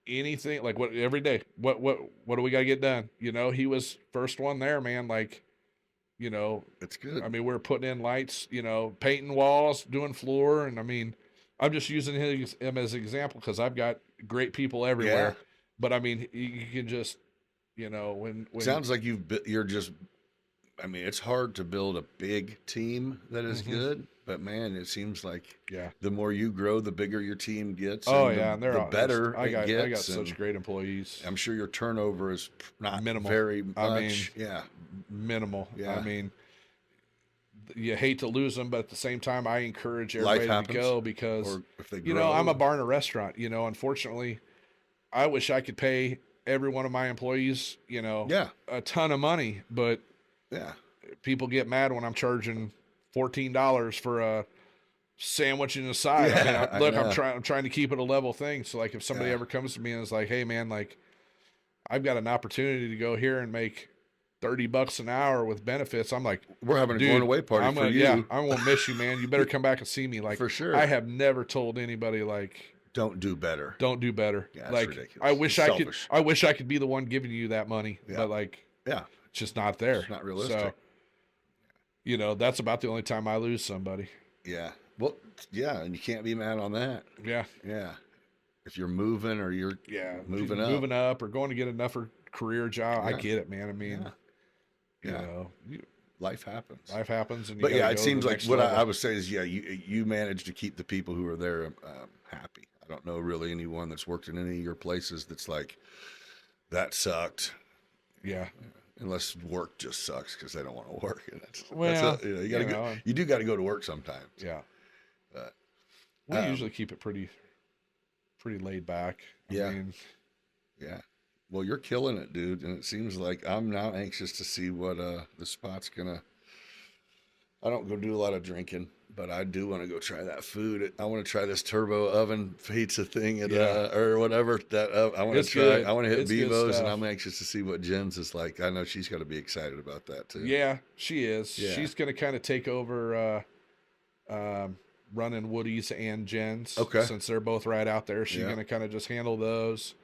anything, like every day, what do we got to get done? He was first one there, man. Like, It's good. I mean, we're putting in lights, painting walls, doing floor. And I mean, I'm just using him as an example because I've got great people everywhere. Yeah. But I mean, you can just, when Sounds like you're just. I mean, it's hard to build a big team that is Mhm. good, but man, it seems like yeah. the more you grow, the bigger your team gets. Oh and yeah, and they're the all, better I got gets. such and great employees. I'm sure your turnover is not Minimal. very much. I mean, yeah, Minimal. Yeah. I mean, you hate to lose them, but at the same time, I encourage Life everybody to happens. go because or if they grow. I'm a bar and a restaurant. Unfortunately, I wish I could pay every one of my employees, Yeah, a ton of money, but yeah, people get mad when I'm charging $14 for a sandwich and a side. Yeah, I Look, know. I'm trying to keep it a level thing. So like if somebody Yeah. ever comes to me and is like, hey man, like I've got an opportunity to go here and make $30 an hour with benefits. I'm like, we're having a dude, going away party I'm for gonna, you. yeah, I'm gonna miss you, man. You better come back and see me. Like For sure. I have never told anybody like, Don't do better. don't do better. Yeah, that's like ridiculous. I wish It's I could. selfish. I wish I could be the one giving you that money, Yeah. but like Yeah, it's just not there. it's not realistic. So, that's about the only time I lose somebody. Yeah. Well, yeah, and you can't be mad on that. Yeah, Yeah. If you're moving or you're yeah. Moving up. moving up, or going to get another career job. I Yeah. get it, man. I mean, Yeah. Yeah. Life happens. life happens, and you But gotta yeah, go it to seems the like next what level. I would say is, yeah, you managed to keep the people who are there happy. I don't know really anyone that's worked in any of your places that's like, that sucked, Yeah, unless work just sucks because they don't want to work. And that's Well, it. You gotta you go. know. You do got to go to work sometimes. yeah. But, We um, usually keep it pretty laid back. I Yeah. mean, Yeah. Well, you're killing it, dude, and it seems like I'm now anxious to see what the spot's gonna. I don't go do a lot of drinking, but I do want to go try that food. I want to try this turbo oven pizza thing at Yeah. or whatever that I want to It's try. good. I want to hit It's good Bevo's, and stuff. I'm anxious to see what Jen's is like. I know she's got to be excited about that too. yeah, she is. Yeah. She's gonna kind of take over running Woody's and Jen's. Okay. Since they're both right out there, she's Yeah. gonna kind of just handle those.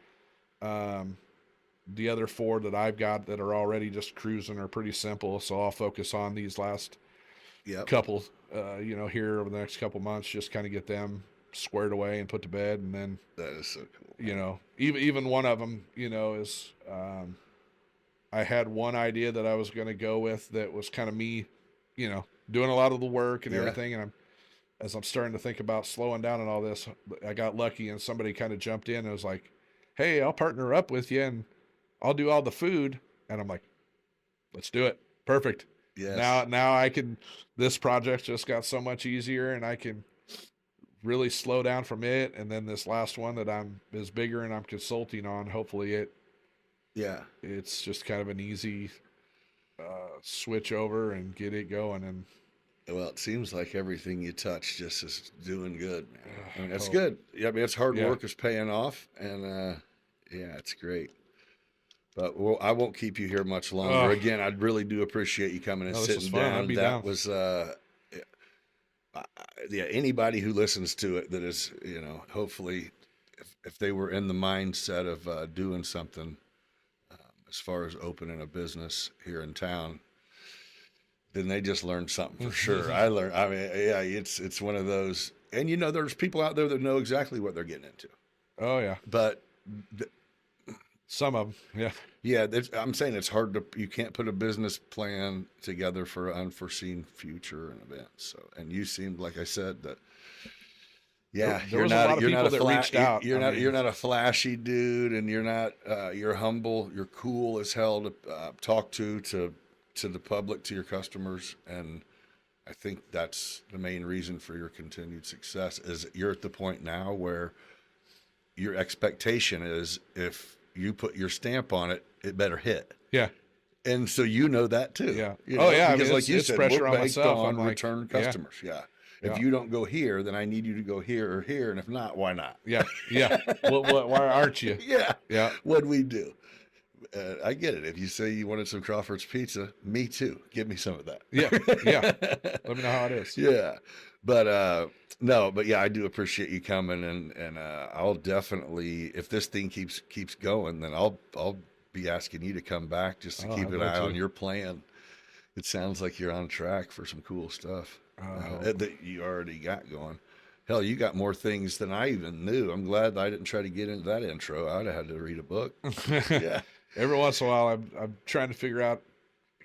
The other four that I've got that are already just cruising are pretty simple, so I'll focus on these last Yep. couple, here over the next couple months, just kind of get them squared away and put to bed, and then That is so cool. even one of them, is I had one idea that I was going to go with that was kind of me, doing a lot of the work and Yeah. everything, and I'm as I'm starting to think about slowing down and all this, I got lucky and somebody kind of jumped in and was like, hey, I'll partner up with you and I'll do all the food. And I'm like, let's do it. Perfect. Yes. Now I can, this project just got so much easier and I can really slow down from it. And then this last one that is bigger and I'm consulting on, hopefully it's just kind of an easy switch over and get it going. And well, it seems like everything you touch just is doing good, man. I mean, that's hope. good. Yeah, I mean, it's hard Yeah. work is paying off, and yeah, it's great. But I won't keep you here much longer. Again, I really do appreciate you coming and No, this was sitting fun. down. I'd be That down. was yeah. Anybody who listens to it that is, you know, hopefully, if they were in the mindset of doing something as far as opening a business here in town, then they just learned something for sure. I mean, yeah, it's one of those, and you know, there's people out there that know exactly what they're getting into, oh yeah, but some of them, yeah. yeah, I'm saying it's hard you can't put a business plan together for an unforeseen future and events. So, and you seemed, like I said, that, yeah, There was a lot of people that reached out. You're I mean, you're not a flashy dude, and you're not, you're humble, you're cool as hell to talk to the public, to your customers. And I think that's the main reason for your continued success is you're at the point now where your expectation is if you put your stamp on it, it better hit. Yeah. And so you know that too. Yeah. You Oh, know, yeah, I because mean, like you it's said, pressure we're on based myself. on I'm like, return yeah. customers. Yeah. If Yeah. you don't go here, then I need you to go here or here. And if not, why not? Yeah. Yeah. Why aren't you? Yeah. Yeah. What'd we do? I get it. If you say you wanted some Crawford's pizza, me too. Give me some of that. Yeah. Yeah. Let me know how it is. Yeah. But no, but yeah, I do appreciate you coming, and I'll definitely, if this thing keeps going, then I'll be asking you to come back just to Oh, keep I'd an love eye to. on your plan. It sounds like you're on track for some cool stuff Oh. that you already got going. Hell, you got more things than I even knew. I'm glad I didn't try to get into that intro. I'd have had to read a book. Yeah. Every once in a while, I'm trying to figure out,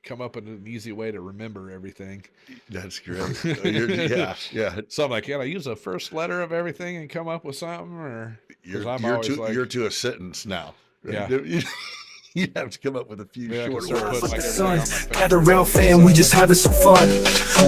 come up with an easy way to remember everything. That's great. Yeah, yeah. So I'm like, can I use the first letter of everything and come up with something? Or 'cause I'm You're always like, you're to a sentence now. Yeah. You have to come up with a few Yeah, I can short start words. putting like Son, everything on my face. gather round, fam, we just having some fun.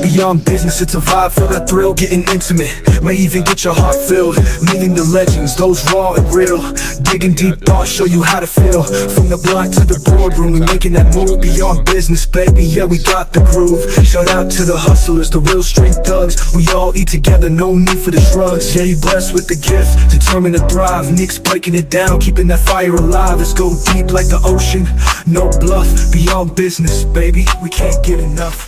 Beyond business, it's a vibe, feel that thrill, getting intimate. May even get your heart filled, meeting the legends, those raw and real. Digging deep thoughts, show you how to feel. From the block to the boardroom, we making that move. Beyond business, baby, yeah, we got the groove. Shout out to the hustlers, the real street thugs. We all eat together, no need for the shrugs. Yeah, you blessed with the gift, determined to thrive. Nick's breaking it down, keeping that fire alive. Let's go deep like the ocean. No bluff, beyond business, baby, we can't get enough.